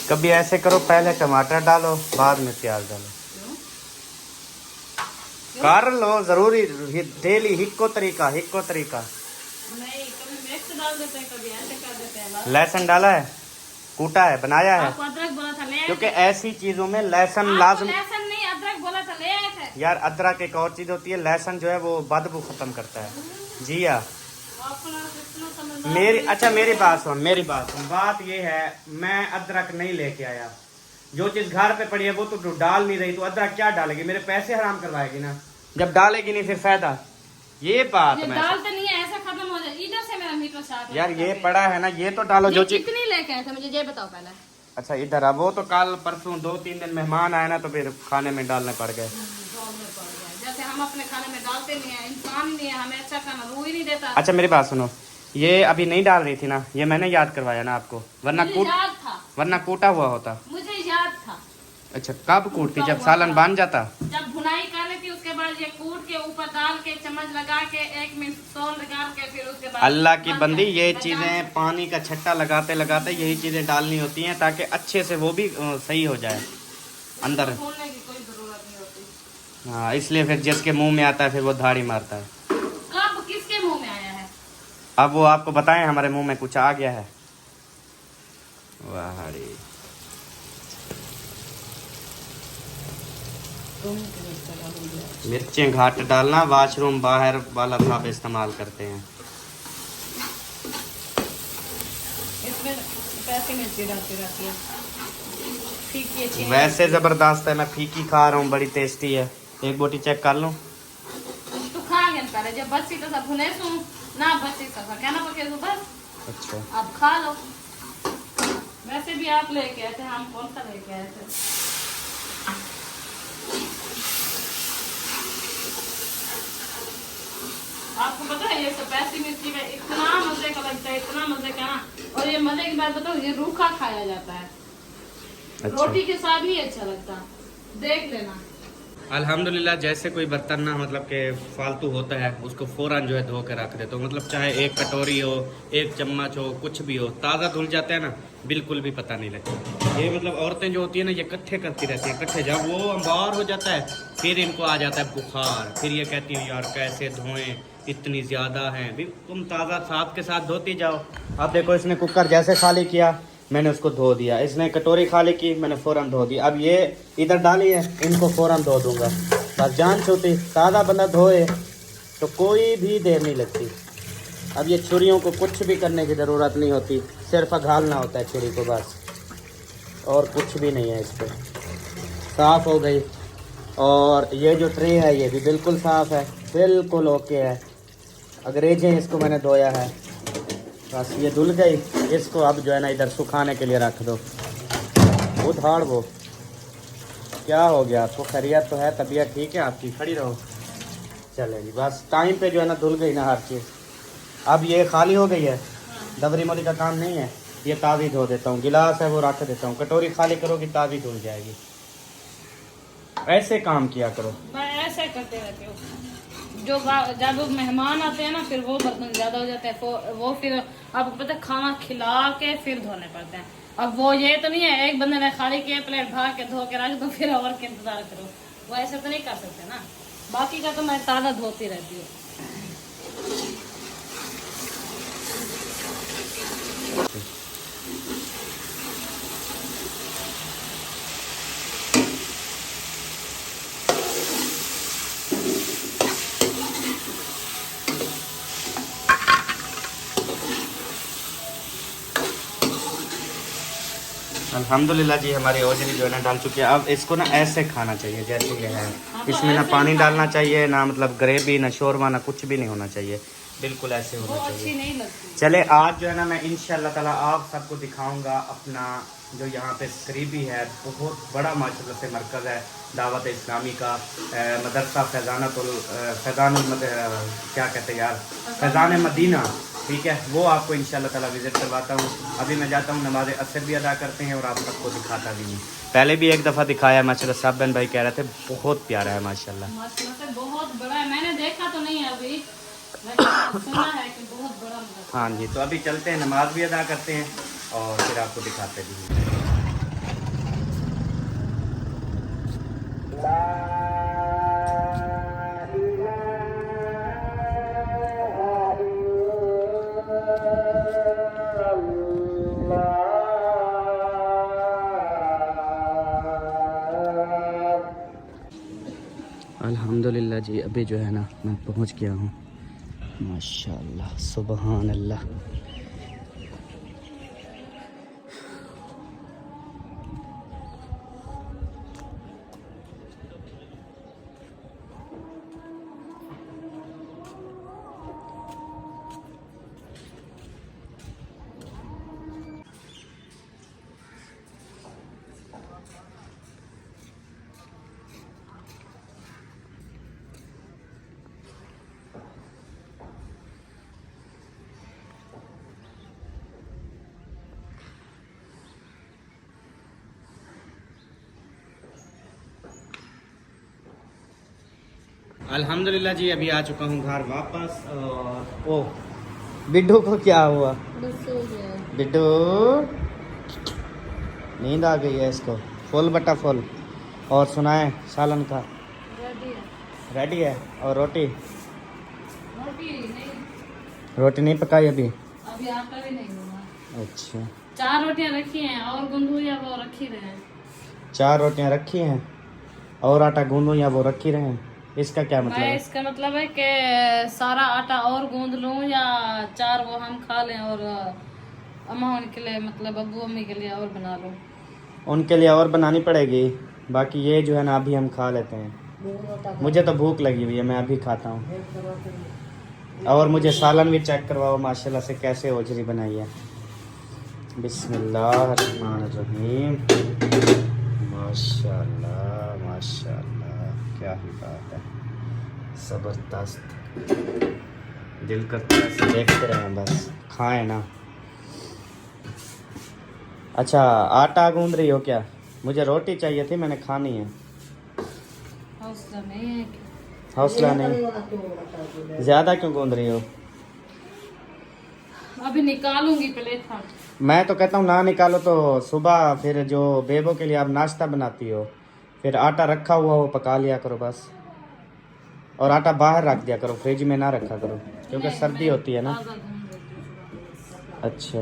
कभी ऐसे करो, पहले टमाटर डालो बाद में प्याज डालो। कर लो, जरूरी डेली हिक्को तरीका नहीं, कभी मिक्स डाल देते हैं, कभी ऐसे कर देते हैं। लहसुन डाला है, कूटा है, बनाया है, आपको अदरक बोला था ले आए क्योंकि थे। ऐसी चीजों में लहसुन आपको लाजम। लहसुन नहीं, अदरक बोला था ले आए थे। यार अदरक एक और चीज होती है, लहसुन जो है वो बदबू खत्म करता है। जी हाँ, मेरी बात सुन, बात ये है, मैं अदरक नहीं लेके आया। जो चीज घर पे पड़ी है वो तो डाल नहीं रही, तो अदरक क्या डालेगी? मेरे पैसे हराम करवाएगी ना। जब डालेगी नहीं फिर फायदा। ये बात मैं डालते नहीं है, ऐसा खत्म हो जाए। इधर से मेरा मीटर साथ यार ये पड़ा है ना, ये तो डालो जो चीज। कितनी लेके आए थे मुझे ये बताओ पहले। अच्छा इधर अब वो तो कल परसों 2-3 दिन मेहमान आए ना, तो फिर खाने में डालने पड़ गए। जैसे हम अपने खाने में डालते नहीं है, इंसान नहीं है, हमें अच्छा खाना रूह ही नहीं देता। अच्छा मेरी बात सुनो, ये अभी नहीं डाल रही थी ना, ये मैंने याद करवाया ना आपको, मुझे याद था, वरना कूटा हुआ होता। मुझे याद था। अच्छा, कब कूटती? जब सालन बन जाता। जब भुनाई कर लेती उसके बाद ये कूट के ऊपर डाल के चम्मच लगा के 1 मिनट सॉल्ट डाल के फिर उसके बाद अल्लाह की बंद बंदी, कर- ये बस चीजें पानी का छट्टा लगाते लगाते यही चीजें डालनी होती हैं ताकि अच्छे से वो भी सही हो जाए अंदर। भूनने की कोई जरूरत नहीं होती। हाँ, इसलिए फिर जिसके मुंह में आता है फिर वो धाड़ी मारता है। कब किसके मुंह में आया है? अब वो आपको बताएं, हमारे मुंह में कुछ आ गया है। वाह रे। मिर्चें घाट डालना, वॉशरूम बाहर वाला साफ इस्तेमाल करते हैं। इसमें पैसे मिर्ची डालती रहती है। फीकी अच्छी है। वैसे जबरदस्त है, मैं फीकी खा रहा हूँ, बड़ी टेस्टी है। एक बोटी चेक कर लूँ। तू खा गया करे जब बच्ची तो सब भुने सुन ना बच्ची सब कहना पके तो बस अच्छा, अब खा लो। वैसे भी आप लेके आए थे, हम कौन सा लेके आए थे? आपको पता है ये स्पाइसी मिर्ची का इतना मजे का लगता है, इतना मजे का ना। और ये मजे की बात बताओ, ये रूखा खाया जाता है। अच्छा। रोटी के साथ ही अच्छा लगता, देख लेना। अल्हम्दुलिल्लाह, जैसे कोई बर्तन ना मतलब के फालतू होता है उसको फ़ौरन जो है धो के रख देता हूँ। मतलब चाहे एक कटोरी हो, एक चम्मच हो, कुछ भी हो, ताज़ा धुल जाता है ना, बिल्कुल भी पता नहीं लगता। ये मतलब औरतें जो होती है ना, ये इकट्ठे करती रहती है, इकट्ठे। जब वो अंबार हो जाता है फिर इनको आ जाता है बुखार, फिर ये कहती है यार कैसे धोएं, इतनी ज़्यादा हैं। भी तुम ताज़ा साथ के साथ धोती जाओ। अब देखो, इसने कुकर जैसे खाली किया मैंने उसको धो दिया, इसने कटोरी खाली की मैंने फ़ौरन धो दी। अब ये इधर डाली है, इनको फ़ौरन धो दूंगा। बस जान छूटी, सादा बंदा धोए तो कोई भी देर नहीं लगती। अब ये छुरियों को कुछ भी करने की ज़रूरत नहीं होती, सिर्फ घालना होता है छुरी को बस, और कुछ भी नहीं है। इस पर साफ़ हो गई। और ये जो ट्रे है ये भी बिल्कुल साफ़ है, बिल्कुल ओके है। अंग्रेजें इसको मैंने धोया है, बस ये धुल गई। इसको अब जो है ना इधर सुखाने के लिए रख दो। उधार वो क्या हो गया आपको? खैरियत तो है? तबीयत ठीक है आपकी? खड़ी रहो। चलेगी बस, टाइम पे जो है ना धुल गई ना हर चीज़। अब ये खाली हो गई है, दबरी मोली का काम नहीं है। ये ताज़ी धो देता हूँ, गिलास है वो रख देता हूँ। कटोरी खाली करोगी ताज़ी धुल जाएगी। ऐसे काम किया करो। मैं ऐसे करते रहती हूँ। जब मेहमान आते हैं ना फिर वो बर्तन ज्यादा हो जाते हैं, वो फिर आपको पता है खाना खिला के फिर धोने पड़ते हैं। अब वो ये तो नहीं है एक बंदे ने खाली किया प्लेट भाग के धो के रख दो फिर और के इंतजार करो, वो ऐसे तो नहीं कर सकते ना। बाकी का तो मैं ताज़ा धोती रहती हूँ। अल्हम्दुलिल्लाह जी, हमारी ओजरी जो है ना डाल चुकी है। अब इसको ना ऐसे खाना चाहिए जैसे ये है। इसमें ना पानी डालना चाहिए, ना मतलब ग्रेवी, ना शोरमा, ना कुछ भी नहीं होना चाहिए। बिल्कुल ऐसे वो होना अच्छी चाहिए। नहीं लगती। चले आज जो है ना मैं इंशाल्लाह ताला आप सबको दिखाऊंगा अपना जो यहाँ पे करीबी है, बहुत बड़ा माशाल्लाह से मरकज़ है दावत इस्लामी का, मदरसा क्या कहते हैं यार, फैज़ान मदीना। ठीक है, वो आपको इंशाल्लाह ताला विज़िट करवाता हूँ। अभी मैं जाता हूँ, नमाज असर भी अदा करते हैं और आप सबको दिखाता भी हूँ। पहले भी एक दफ़ा दिखाया माशाल्लाह, साहब बहन भाई कह रहे थे बहुत प्यारा है माशाल्लाह। माशाल्लाह से बहुत बड़ा है, मैंने देखा तो नहीं है अभी, लेकिन सुना है कि बहुत बड़ा मदरसा। हाँ जी, तो अभी चलते हैं, नमाज भी अदा करते हैं और फिर आपको दिखाते भी हैं। अल्हम्दुलिल्लाह जी, अभी जो है ना मैं पहुंच गया हूँ। माशाल्लाह, सुबहान अल्लाह। अल्हम्दुलिल्लाह जी, अभी आ चुका हूँ घर वापस। और ओ बिड्डू को क्या हुआ? बिड्डू नींद आ गई है इसको। फुल बटा फुल। और सुनाए सालन का रेडी है। और रोटी नहीं पकाई अभी आटा भी नहीं हुआ। अच्छा, 4 रोटियां रखी हैं और गूंदू या वो रखी रहे। 4 रोटियां रखी हैं और आटा गूंदूं या वो रखी रहे हैं, इसका क्या मतलब है? इसका मतलब है कि सारा आटा और गूंद लूं या 4 वो हम खा लें और अम्मा के लिए मतलब अब्बू अम्मी के लिए और बना लूं। उनके लिए और बनानी पड़ेगी, बाकी ये जो है ना अभी हम खा लेते हैं। मुझे तो भूख लगी हुई है, मैं अभी खाता हूँ। और मुझे सालन भी चेक करवाओ माशाल्लाह से कैसे ओजरी बनाई है। बिस्मिल्लाहिर्रहमानिर्रहीम। माशाल्लाह माशाल्लाह, क्या ही बात है, ज़बरदस्त। दिल करता है ऐसे देखते रहें, बस खाएं ना। अच्छा, आटा गूंद रही हो क्या? मुझे रोटी चाहिए थी, मैंने खानी है। हौसला नहीं है। हौसला नहीं, ज़्यादा क्यों गूंद रही हो? अभी निकालूंगी प्लेट था। मैं तो कहता हूँ ना निकालो, तो सुबह फिर जो बेबो के लिए आप नाश्ता बनाती हो, फिर आटा रखा हुआ हो पका लिया करो बस। और आटा बाहर रख दिया करो, फ्रिज में ना रखा करो, क्योंकि सर्दी होती है ना। अच्छा,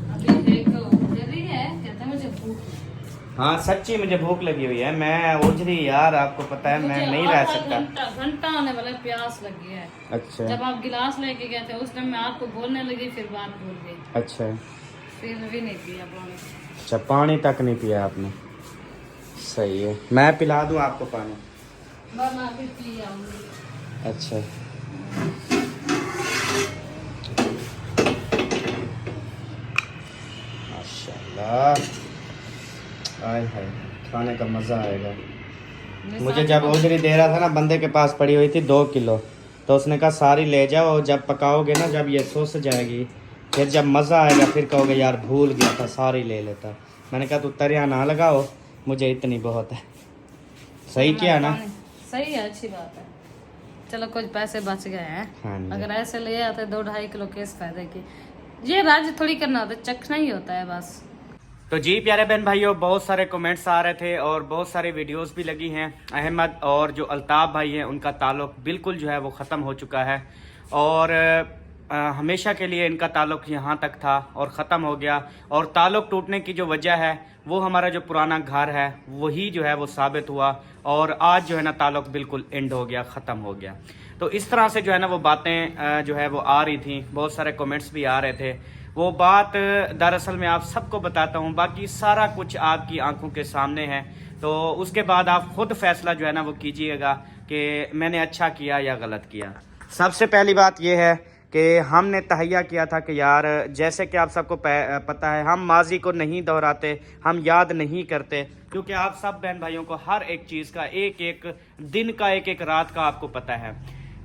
अभी देखो जल्दी है, कहता है मुझे भूख है। हाँ सच्ची मुझे भूख लगी हुई है। मैं ओजरी यार, आपको पता है मैं नहीं रह सकता। घंटा होने वाला, प्यास लगी है। अच्छा, जब आप गिलास लेके गए थे उस टाइम मैं आपको बोलने लगी, फिर बात भूल गई, अच्छा फिर भी नहीं पिया पानी। अच्छा, पानी तक नहीं पिया आपने? सही है, मैं पिला दूँ आपको पानी? वरना अभी पी आऊंगी। अच्छा, माशाल्लाह, आय हाय, खाने का मज़ा आएगा। मुझे जब ओजरी दे रहा था ना, बंदे के पास पड़ी हुई थी 2 किलो, तो उसने कहा सारी ले जाओ, और जब पकाओगे ना, जब ये सूस जाएगी, फिर जब मज़ा आएगा फिर कहोगे यार भूल गया था, सारी ले लेता। मैंने कहा तू तरिया ना लगाओ, मुझे इतनी बहुत है। सही किया ना? सही है, अच्छी बात है। चलो कुछ पैसे बच गए हैं। हाँ जी। अगर ऐसे ले आते 2-2.5 किलो केस फायदे की। ये राज थोड़ी करना होता है, चखना ही होता है बस। तो जी प्यारे बहन भाइयों, बहुत सारे कमेंट्स आ रहे थे और बहुत सारे वीडियोस भी लगी हैं। अहमद और जो अल्ताफ़ भाई हैं, उनका ताल्लुक़ बिल्कुल जो है वो ख़त्म हो चुका है, और हमेशा के लिए इनका ताल्लुक़ यहाँ तक था और ख़त्म हो गया। और ताल्लुक़ टूटने की जो वजह है वो हमारा जो पुराना घर है वही जो है वो साबित हुआ, और आज जो है ना ताल्लुक़ बिल्कुल एंड हो गया, ख़त्म हो गया। तो इस तरह से जो है ना वो बातें जो है वो आ रही थी, बहुत सारे कमेंट्स भी आ रहे थे। वो बात दरअसल मैं आप सबको बताता हूँ, बाकी सारा कुछ आपकी आंखों के सामने है, तो उसके बाद आप खुद फैसला जो है ना वो कीजिएगा कि मैंने अच्छा किया या गलत किया। सबसे पहली बात यह है कि हमने तहैया किया था कि यार, जैसे कि आप सबको पता है, हम माजी को नहीं दोहराते, हम याद नहीं करते, क्योंकि आप सब बहन भाइयों को हर एक चीज़ का, एक एक दिन का, एक एक रात का आपको पता है।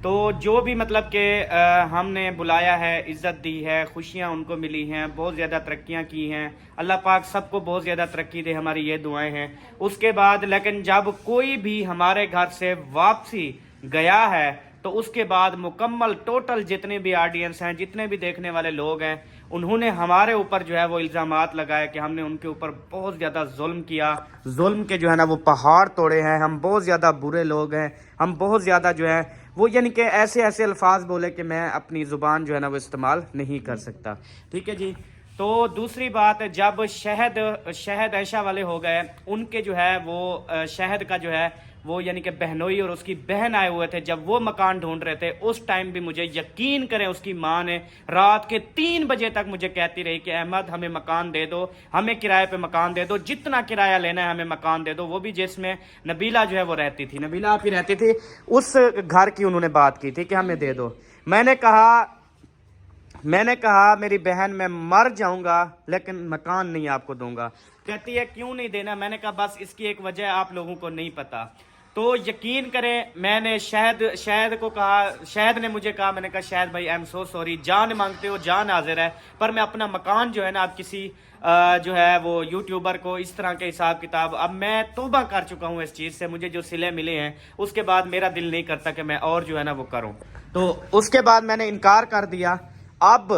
तो जो भी मतलब कि हमने बुलाया है, इज़्ज़त दी है, खुशियाँ उनको मिली हैं, बहुत ज़्यादा तरक्कियाँ की हैं, अल्लाह पाक सबको बहुत ज़्यादा तरक्की दे, हमारी ये दुआएं हैं। उसके बाद लेकिन जब कोई भी हमारे घर से वापसी गया है, तो उसके बाद मुकम्मल टोटल जितने भी ऑडियंस हैं, जितने भी देखने वाले लोग हैं, उन्होंने हमारे ऊपर जो है वो इल्ज़ामात लगाए कि हमने उनके ऊपर बहुत ज़्यादा जुल्म किया, जुल्म के जो है ना वो पहाड़ तोड़े हैं, हम बहुत ज़्यादा बुरे लोग हैं, हम बहुत ज़्यादा जो है वो यानी कि ऐसे ऐसे अल्फाज बोले कि मैं अपनी ज़ुबान जो है ना वो इस्तेमाल नहीं कर सकता। ठीक है जी। तो दूसरी बात, जब शहद ऐशा वाले हो गए, उनके जो है वो शहद का जो है वो यानी कि बहनोई और उसकी बहन आए हुए थे, जब वो मकान ढूंढ रहे थे, उस टाइम भी मुझे यकीन करें उसकी माँ ने रात के 3 बजे तक मुझे कहती रही कि अहमद हमें मकान दे दो, हमें किराए पे मकान दे दो, जितना किराया लेना है हमें मकान दे दो। वो भी जिसमें नबीला जो है वो रहती थी, नबीला आप ही रहती थी, उस घर की उन्होंने बात की थी कि हमें दे दो। मैंने कहा मेरी बहन मैं मर जाऊंगा लेकिन मकान नहीं आपको दूंगा। कहती है क्यों नहीं देना? मैंने कहा बस इसकी एक वजह आप लोगों को नहीं पता। तो यकीन करें, मैंने शहद को कहा, शहद ने मुझे कहा, मैंने कहा शहद भाई आई एम सो सॉरी, जान मांगते हो जान हाजिर है, पर मैं अपना मकान जो है ना, अब किसी जो है वो यूट्यूबर को इस तरह के हिसाब किताब, अब मैं तौबा कर चुका हूँ इस चीज़ से, मुझे जो सिले मिले हैं उसके बाद मेरा दिल नहीं करता कि मैं और जो है ना वो करूँ, तो उसके बाद मैंने इनकार कर दिया। अब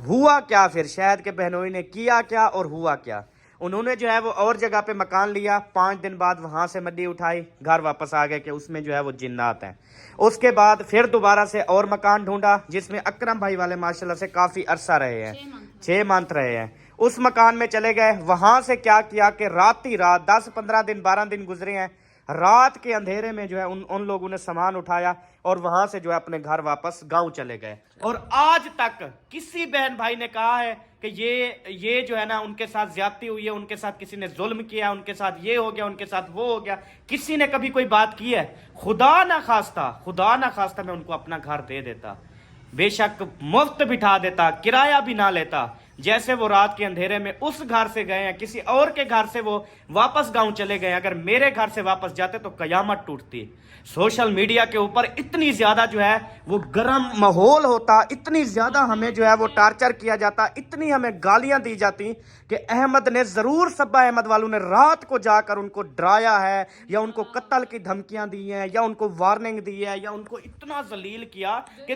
हुआ क्या, फिर शहद के बहनोई ने किया क्या और हुआ क्या, उन्होंने जो है वो और जगह पे मकान लिया, 5 दिन बाद वहां से मड्डी उठाई, घर वापस आ गए कि उसमें जो है वो जिन्नात हैं। उसके बाद फिर दोबारा से और मकान ढूंढा जिसमें अकरम भाई वाले माशाल्लाह से काफी अरसा रहे हैं, 6 मंथ रहे हैं। उस मकान में चले गए, वहां से क्या किया कि रात 10-15 दिन 12 दिन गुजरे हैं, रात के अंधेरे में जो है उन लोगों ने सामान उठाया और वहां से जो है अपने घर वापस गांव चले गए। और आज तक किसी बहन भाई ने कहा है कि ये जो है ना उनके साथ ज्यादती हुई है, उनके साथ किसी ने जुल्म किया, उनके साथ ये हो गया, उनके साथ वो हो गया, किसी ने कभी कोई बात की है? खुदा ना खास्ता मैं उनको अपना घर दे देता, बेशक मुफ्त बिठा देता, किराया भी ना लेता। जैसे वो रात के अंधेरे में उस घर से गए हैं, किसी और के घर से वो वापस गांव चले गए, अगर मेरे घर से वापस जाते तो कयामत टूटती। सोशल मीडिया के ऊपर इतनी ज्यादा जो है वो गर्म माहौल होता, इतनी ज्यादा हमें जो है वो टार्चर किया जाता, इतनी हमें गालियां दी जाती कि अहमद ने जरूर सब्बा अहमद वालों ने रात को जाकर उनको डराया है, या उनको कत्ल की धमकियां दी हैं, या उनको वार्निंग दी है, या उनको इतना जलील किया कि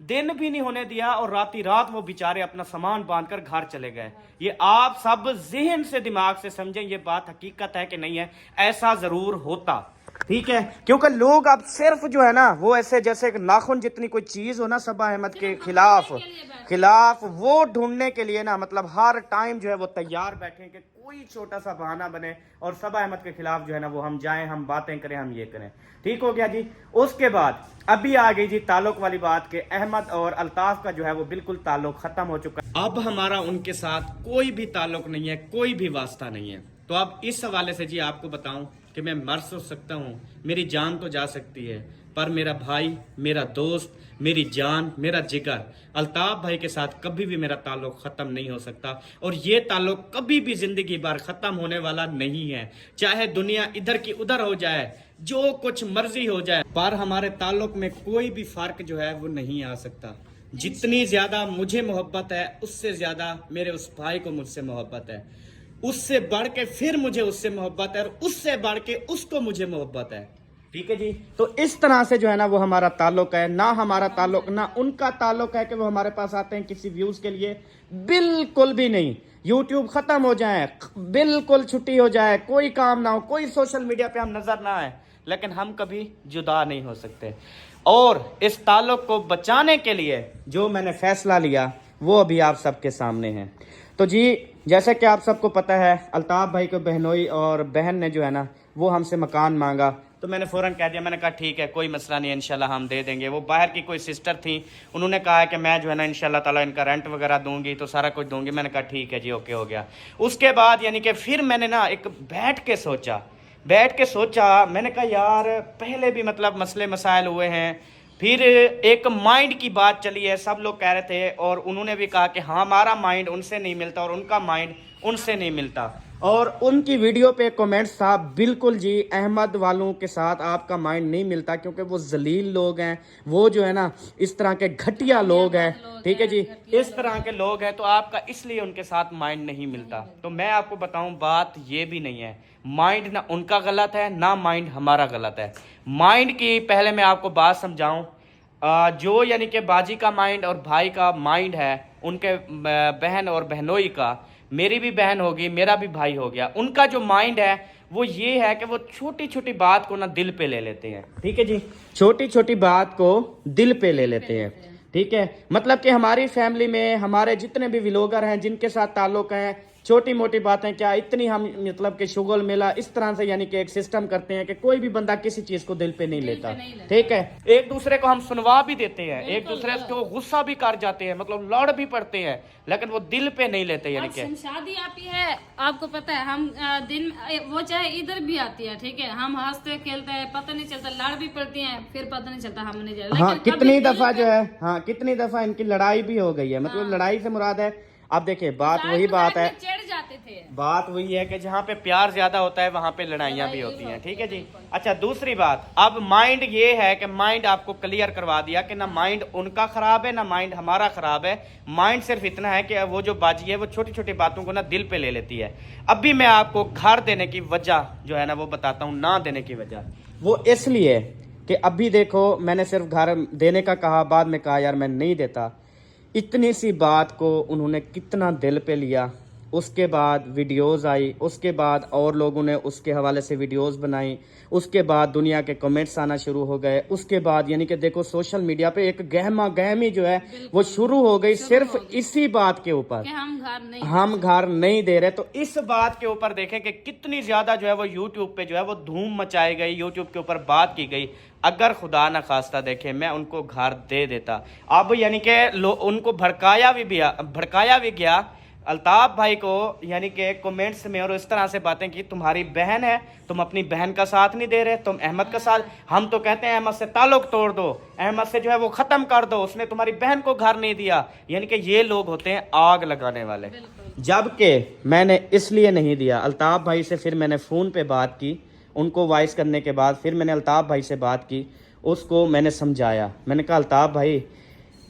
दिन भी नहीं होने दिया, और रात वो बेचारे अपना सामान बांधकर घर चले गए। ये आप सब जहन से दिमाग से समझें, ये बात हकीकत है कि नहीं है, ऐसा जरूर होता, ठीक है। क्योंकि लोग अब सिर्फ जो है ना वो ऐसे जैसे नाखून जितनी कोई चीज हो ना सब्बा अहमद के खिलाफ वो ढूंढने के लिए ना, मतलब हर टाइम जो है वो तैयार बैठे कि कोई छोटा सा बहाना बने और सब्बा अहमद के खिलाफ जो है ना वो हम जाएं, हम बातें करें, हम ये करें। ठीक हो गया जी। उसके बाद अभी आ गई जी ताल्लुक वाली बात के अहमद और अल्ताफ का जो है वो बिल्कुल ताल्लुक खत्म हो चुका है। अब हमारा उनके साथ कोई भी ताल्लुक नहीं है, कोई भी वास्ता नहीं है। तो अब इस हवाले से जी आपको बताऊं कि मैं मर तो सकता हूँ, मेरी जान तो जा सकती है, पर मेरा भाई, मेरा दोस्त, मेरी जान, मेरा जिगर अल्ताफ भाई के साथ कभी भी मेरा ताल्लुक ख़त्म नहीं हो सकता, और ये ताल्लुक कभी भी ज़िंदगी भर ख़त्म होने वाला नहीं है। चाहे दुनिया इधर की उधर हो जाए, जो कुछ मर्जी हो जाए, पर हमारे ताल्लुक में कोई भी फ़र्क जो है वो नहीं आ सकता। जितनी ज़्यादा मुझे मोहब्बत है उससे ज़्यादा मेरे उस भाई को मुझसे मोहब्बत है, उससे बढ़ के फिर मुझे उससे मोहब्बत है, और उससे बढ़ के उसको मुझे मोहब्बत है। ठीक है जी। तो इस तरह से जो है ना वो हमारा ताल्लुक है, ना हमारा ताल्लुक ना उनका ताल्लुक है कि वो हमारे पास आते हैं किसी व्यूज के लिए, बिल्कुल भी नहीं। यूट्यूब खत्म हो जाए, बिल्कुल छुट्टी हो जाए, कोई काम ना हो, कोई सोशल मीडिया पे हम नजर ना आए, लेकिन हम कभी जुदा नहीं हो सकते। और इस ताल्लुक को बचाने के लिए जो मैंने फैसला लिया वो अभी आप सबके सामने है। तो जी जैसे कि आप सबको पता है, अल्ताफ भाई को बहनोई और बहन ने जो है ना वो हमसे मकान मांगा, तो मैंने फ़ौरन कह दिया, मैंने कहा ठीक है कोई मसला नहीं है, इंशाल्लाह हम दे देंगे। वो बाहर की कोई सिस्टर थी, उन्होंने कहा है कि मैं जो है ना इंशाल्लाह ताला इनका रेंट वगैरह दूंगी, तो सारा कुछ दूंगी। मैंने कहा ठीक है जी, ओके हो गया। उसके बाद यानी कि फिर मैंने ना एक बैठ के सोचा, मैंने कहा यार पहले भी मतलब मसले मसाइल हुए हैं, फिर एक माइंड की बात चली है, सब लोग कह रहे थे, और उन्होंने भी कहा कि हाँ हमारा माइंड उनसे नहीं मिलता और उनका माइंड उनसे नहीं मिलता। और उनकी वीडियो पे कमेंट्स था, बिल्कुल जी अहमद वालों के साथ आपका माइंड नहीं मिलता, क्योंकि वो जलील लोग हैं, वो जो है ना इस तरह के घटिया लोग हैं। ठीक है जी, इस तरह के लोग हैं, तो आपका इसलिए उनके साथ माइंड नहीं मिलता। तो मैं आपको बताऊं बात ये भी नहीं है, माइंड ना उनका गलत है ना माइंड हमारा गलत है। माइंड की पहले मैं आपको बात समझाऊं, जो यानी कि बाजी का माइंड और भाई का माइंड है, उनके बहन और बहनोई का, मेरी भी बहन होगी, मेरा भी भाई हो गया, उनका जो माइंड है वो ये है कि वो छोटी छोटी बात को ना दिल पे ले लेते हैं। ठीक है जी, छोटी छोटी बात को दिल पे ले लेते हैं। ठीक है, मतलब कि हमारी फैमिली में हमारे जितने भी व्लॉगर हैं जिनके साथ ताल्लुक है, छोटी मोटी बातें क्या इतनी हम मतलब कि शुगल मेला इस तरह से यानी कि एक सिस्टम करते हैं कि कोई भी बंदा किसी चीज को दिल पे नहीं लेता। ठीक है, एक दूसरे को हम सुनवा भी देते हैं, एक दूसरे को गुस्सा भी कर जाते हैं, मतलब लड़ भी पड़ते हैं, लेकिन वो दिल पे नहीं लेते। यानी कि शादी आती है, आपको पता है हम दिन वो चाहे इधर भी आती है, ठीक है, हम हंसते खेलते हैं, पता नहीं चलता, लड़ भी पड़ती हैं, फिर पता नहीं चलता हम नहीं जाए। हाँ, कितनी दफा जो है, हाँ कितनी दफा इनकी लड़ाई भी हो गई है। मतलब लड़ाई से मुराद है अब देखिए बात वही बात है, चिढ़ जाते थे। बात वही है कि जहाँ पे प्यार ज्यादा होता है वहां पे लड़ाइयाँ भी होती हैं। ठीक है जी। अच्छा दूसरी बात, अब माइंड ये है कि माइंड आपको क्लियर करवा दिया कि ना माइंड उनका खराब है ना माइंड हमारा खराब है। माइंड सिर्फ इतना है कि वो जो बाजी है वो छोटी छोटी बातों को ना दिल पे ले लेती है। अभी मैं आपको घर देने की वजह जो है ना वो बताता हूँ, ना देने की वजह वो इसलिए कि अभी देखो मैंने सिर्फ घर देने का कहा, बाद में कहा यार मैं नहीं देता। इतनी सी बात को उन्होंने कितना दिल पे लिया। उसके बाद वीडियोस आई, उसके बाद और लोगों ने उसके हवाले से वीडियोस बनाई, उसके बाद दुनिया के कमेंट्स आना शुरू हो गए। उसके बाद यानी कि देखो सोशल मीडिया पे एक गहमा गहमी जो है वो शुरू हो गई सिर्फ इसी बात के ऊपर कि हम घर नहीं दे रहे। तो इस बात के ऊपर देखें कि कितनी ज्यादा जो है वो यूट्यूब पे जो है वो धूम मचाई गई, यूट्यूब के ऊपर बात की गई। अगर खुदा न खास्ता देखे मैं उनको घर दे देता, अब यानी कि उनको भड़काया भी गया अल्ताफ भाई को, यानी कि कमेंट्स में और इस तरह से बातें की, तुम्हारी बहन है, तुम अपनी बहन का साथ नहीं दे रहे, तुम अहमद का साथ, हम तो कहते हैं अहमद से ताल्लुक तोड़ दो, अहमद से जो है वो खत्म कर दो, उसने तुम्हारी बहन को घर नहीं दिया। यानी कि ये लोग होते हैं आग लगाने वाले। जबकि मैंने इसलिए नहीं दिया। अल्ताफ भाई से फिर मैंने फ़ोन पे बात की, उनको वॉइस करने के बाद फिर मैंने अल्ताफ भाई से बात की, उसको मैंने समझाया। मैंने कहा अल्ताफ भाई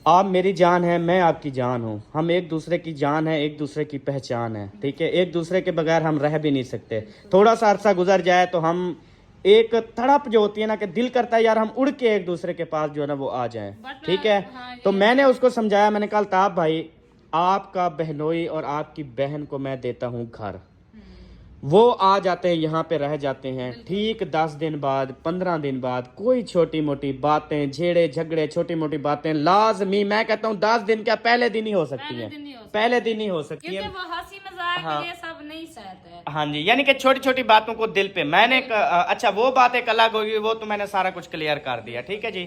आप मेरी जान है, मैं आपकी जान हूँ, हम एक दूसरे की जान है, एक दूसरे की पहचान है। ठीक है, एक दूसरे के बगैर हम रह भी नहीं सकते। थोड़ा सा अरसा गुजर जाए तो हम एक तड़प जो होती है ना कि दिल करता है यार हम उड़ के एक दूसरे के पास जो है ना वो आ जाएं। ठीक है, तो मैंने उसको समझाया। मैंने कहा अल्ताफ भाई आपका बहनोई और आपकी बहन को मैं देता हूँ घर, वो आ जाते हैं यहाँ पे रह जाते हैं। ठीक 10 दिन बाद 15 दिन बाद कोई छोटी मोटी बातें, झेड़े झगड़े, छोटी मोटी बातें लाजमी, मैं कहता हूँ 10 दिन क्या पहले दिन ही हो सकती है, पहले दिन ही हो सकती है। वो हंसी मजाक ये सब नहीं सहते हैं। हाँ जी, यानी कि छोटी छोटी बातों को दिल पे मैंने अच्छा वो बात एक अलग होगी, वो तो मैंने सारा कुछ क्लियर कर दिया। ठीक है जी,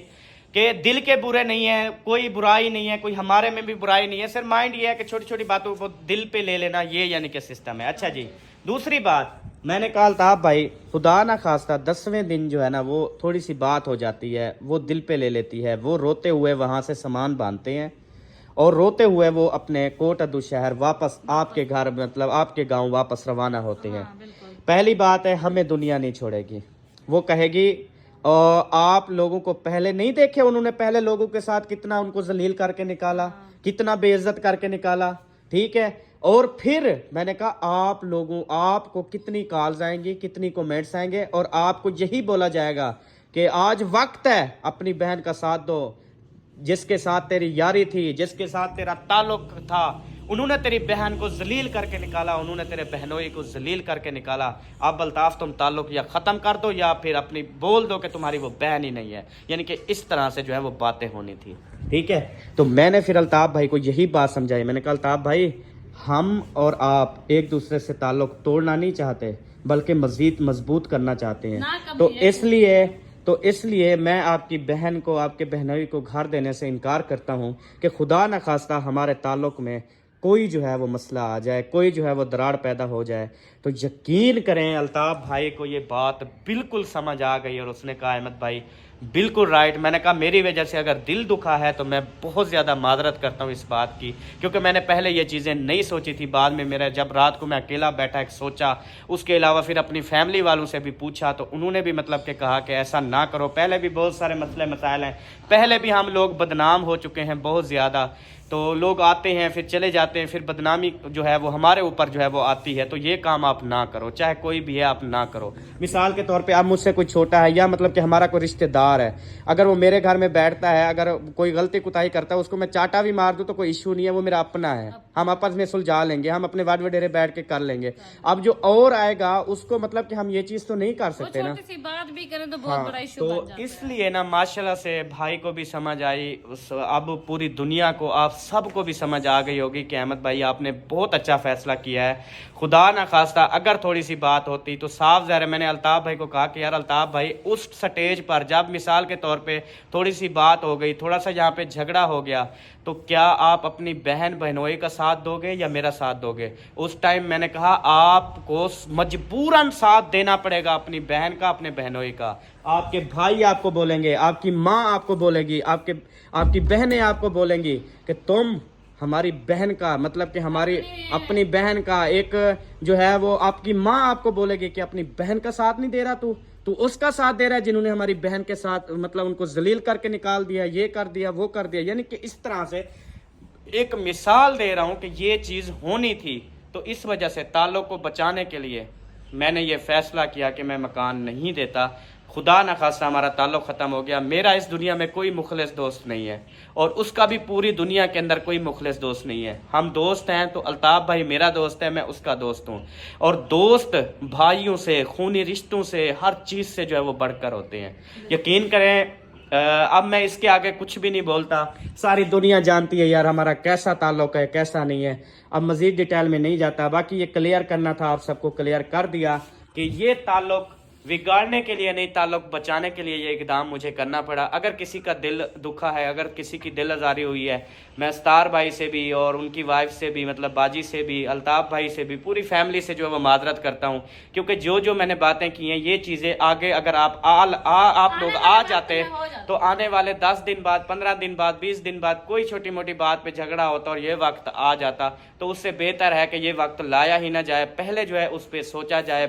कि दिल के बुरे नहीं है, कोई बुराई नहीं है, कोई हमारे में भी बुराई नहीं है, सिर्फ माइंड ये है कि छोटी छोटी बातों को दिल पे ले लेना, ये यानी कि सिस्टम है। अच्छा जी, दूसरी बात मैंने कहा अल्ताफ भाई खुदा ना खास्ता 10वें दिन जो है ना वो थोड़ी सी बात हो जाती है, वो दिल पे ले लेती है, वो रोते हुए वहां से सामान बांधते हैं और रोते हुए वो अपने कोट अदू शहर वापस आपके घर मतलब आपके गांव वापस रवाना होते हैं। पहली बात है हमें दुनिया नहीं छोड़ेगी, वो कहेगी और आप लोगों को पहले नहीं देखे, उन्होंने पहले लोगों के साथ कितना उनको जलील करके निकाला, कितना बेइज्जत करके निकाला। ठीक है, और फिर मैंने कहा आप लोगों आपको कितनी कॉल्स आएंगी, कितनी कमेंट्स आएंगे और आपको यही बोला जाएगा कि आज वक्त है अपनी बहन का साथ दो, जिसके साथ तेरी यारी थी, जिसके साथ तेरा ताल्लुक था, उन्होंने तेरी बहन को जलील करके निकाला, उन्होंने तेरे बहनोई को जलील करके निकाला। अब अल्ताफ तुम ताल्लुक या ख़त्म कर दो या फिर अपनी बोल दो कि तुम्हारी वो बहन ही नहीं है। यानी कि इस तरह से जो है वो बातें होनी थी। ठीक है, तो मैंने फिर अल्ताफ भाई को यही बात समझाई। मैंने कहा अल्ताफ भाई हम और आप एक दूसरे से ताल्लुक तोड़ना नहीं चाहते बल्कि मजीद मजबूत करना चाहते हैं। तो इसलिए मैं आपकी बहन को, आपके बहनोई को घर देने से इनकार करता हूं कि खुदा न खास्ता हमारे ताल्लुक में कोई जो है वो मसला आ जाए, कोई जो है वो दरार पैदा हो जाए। तो यकीन करें अल्ताफ भाई को ये बात बिल्कुल समझ आ गई और उसने कहा अहमद भाई बिल्कुल राइट। मैंने कहा मेरी वजह से अगर दिल दुखा है तो मैं बहुत ज़्यादा मादरत करता हूँ इस बात की, क्योंकि मैंने पहले ये चीज़ें नहीं सोची थी। बाद में मेरा जब रात को मैं अकेला बैठा एक सोचा, उसके अलावा फिर अपनी फैमिली वालों से भी पूछा तो उन्होंने भी मतलब कि कहा कि ऐसा ना करो। पहले भी बहुत सारे मसले मसाइल हैं, पहले भी हम लोग बदनाम हो चुके हैं बहुत ज़्यादा, तो लोग आते हैं फिर चले जाते हैं, फिर बदनामी जो है वो हमारे ऊपर जो है वो आती है। तो ये काम आप ना करो, चाहे कोई भी है आप ना करो। मिसाल के तौर पे आप मुझसे कोई छोटा है या मतलब कि हमारा कोई रिश्तेदार है, अगर वो मेरे घर में बैठता है, अगर कोई गलती कुताही करता है, उसको मैं चाटा भी मार दूं तो कोई इशू नहीं है, वो मेरा अपना है, हम आपस में सुलझा लेंगे, हम अपने वाड वडेरे बैठ के कर लेंगे। अब जो और आएगा उसको मतलब कि हम ये चीज तो नहीं कर सकते ना, छोटी सी बात भी करें तो बहुत बड़ा इशू बन जाता है। इसलिए ना माशाल्लाह से भाई को भी समझ आई, अब पूरी दुनिया को आप सबको भी समझ आ गई होगी कि अहमद भाई आपने बहुत अच्छा फैसला किया है। खुदा ना खास्ता अगर थोड़ी सी बात होती तो साफ ज़ाहिर है, मैंने अल्ताफ भाई को कहा कि यार अल्ताफ भाई उस स्टेज पर जब मिसाल के तौर पे थोड़ी सी बात हो गई, थोड़ा सा यहाँ पे झगड़ा हो गया, तो क्या आप अपनी बहन बहनोई का साथ दोगे या मेरा साथ दोगे? उस टाइम मैंने कहा आपको मजबूरन साथ देना पड़ेगा अपनी बहन का, अपने बहनोई का। आपके भाई आपको बोलेंगे, आपकी माँ आपको बोलेगी, आपकी बहनें आपको बोलेंगी कि तुम हमारी बहन का, मतलब कि हमारी अपनी बहन का एक जो है वो आपकी माँ आपको बोलेगी कि अपनी बहन का साथ नहीं दे रहा तू उसका साथ दे रहा है जिन्होंने हमारी बहन के साथ मतलब उनको जलील करके निकाल दिया, ये कर दिया, वो कर दिया। यानी कि इस तरह से एक मिसाल दे रहा हूं कि ये चीज होनी थी। तो इस वजह से ताल्लुक को बचाने के लिए मैंने ये फैसला किया कि मैं मकान नहीं देता। खुदा न खास्ता हमारा ताल्लुक ख़त्म हो गया, मेरा इस दुनिया में कोई मुखलिस दोस्त नहीं है और उसका भी पूरी दुनिया के अंदर कोई मुखलिस दोस्त नहीं है। हम दोस्त हैं तो अल्ताफ़ भाई मेरा दोस्त है, मैं उसका दोस्त हूँ। और दोस्त भाइयों से, खूनी रिश्तों से, हर चीज़ से जो है वो बढ़कर होते हैं। यकीन करें अब मैं इसके आगे कुछ भी नहीं बोलता, सारी दुनिया जानती है यार हमारा कैसा ताल्लुक है, कैसा नहीं है। अब मज़ीद डिटेल में नहीं जाता, बाकी ये क्लियर करना था, आप सबको क्लियर कर दिया कि ये ताल्लुक बिगाड़ने के लिए नहीं, ताल्लुक बचाने के लिए ये इकदाम मुझे करना पड़ा। अगर किसी का दिल दुखा है, अगर किसी की दिल आज़ारी हुई है, मैं स्टार भाई से भी और उनकी वाइफ से भी, मतलब बाजी से भी, अल्ताफ़ भाई से भी, पूरी फैमिली से जो है वो माजरत करता हूँ। क्योंकि जो मैंने बातें की हैं ये चीज़ें आगे अगर आप लोग आ जाते तो आने वाले 10 दिन बाद, 15 दिन बाद, 20 दिन बाद कोई छोटी मोटी बात पे झगड़ा होता और ये वक्त आ जाता, तो उससे बेहतर है कि ये वक्त लाया ही ना जाए, पहले जो है उस पर सोचा जाए,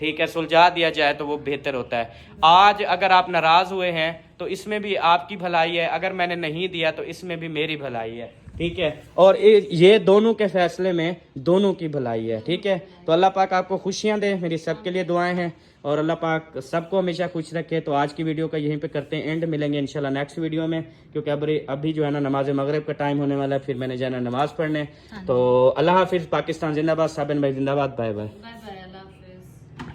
ठीक है, सुलझा दिया जाए तो वो बेहतर होता है। आज अगर आप नाराज हुए हैं तो इसमें भी आपकी भलाई है, अगर मैंने नहीं दिया तो इसमें भी मेरी भलाई है, ठीक है। और ये दोनों के फैसले में दोनों की भलाई है, ठीक है। तो अल्लाह पाक आपको खुशियां दे, मेरी सबके लिए दुआएं हैं और अल्लाह पाक सबको हमेशा खुश रखे। तो आज की वीडियो का यहीं पे करते हैं एंड, मिलेंगे इंशाल्लाह नेक्स्ट वीडियो में, क्योंकि अभी जो है ना नमाज मगरिब का टाइम होने वाला है, फिर मैंने जाना नमाज पढ़ने। तो अल्लाह हाफिज़, पाकिस्तान जिंदाबाद, साबिन भाई जिंदाबाद, बाय बाय।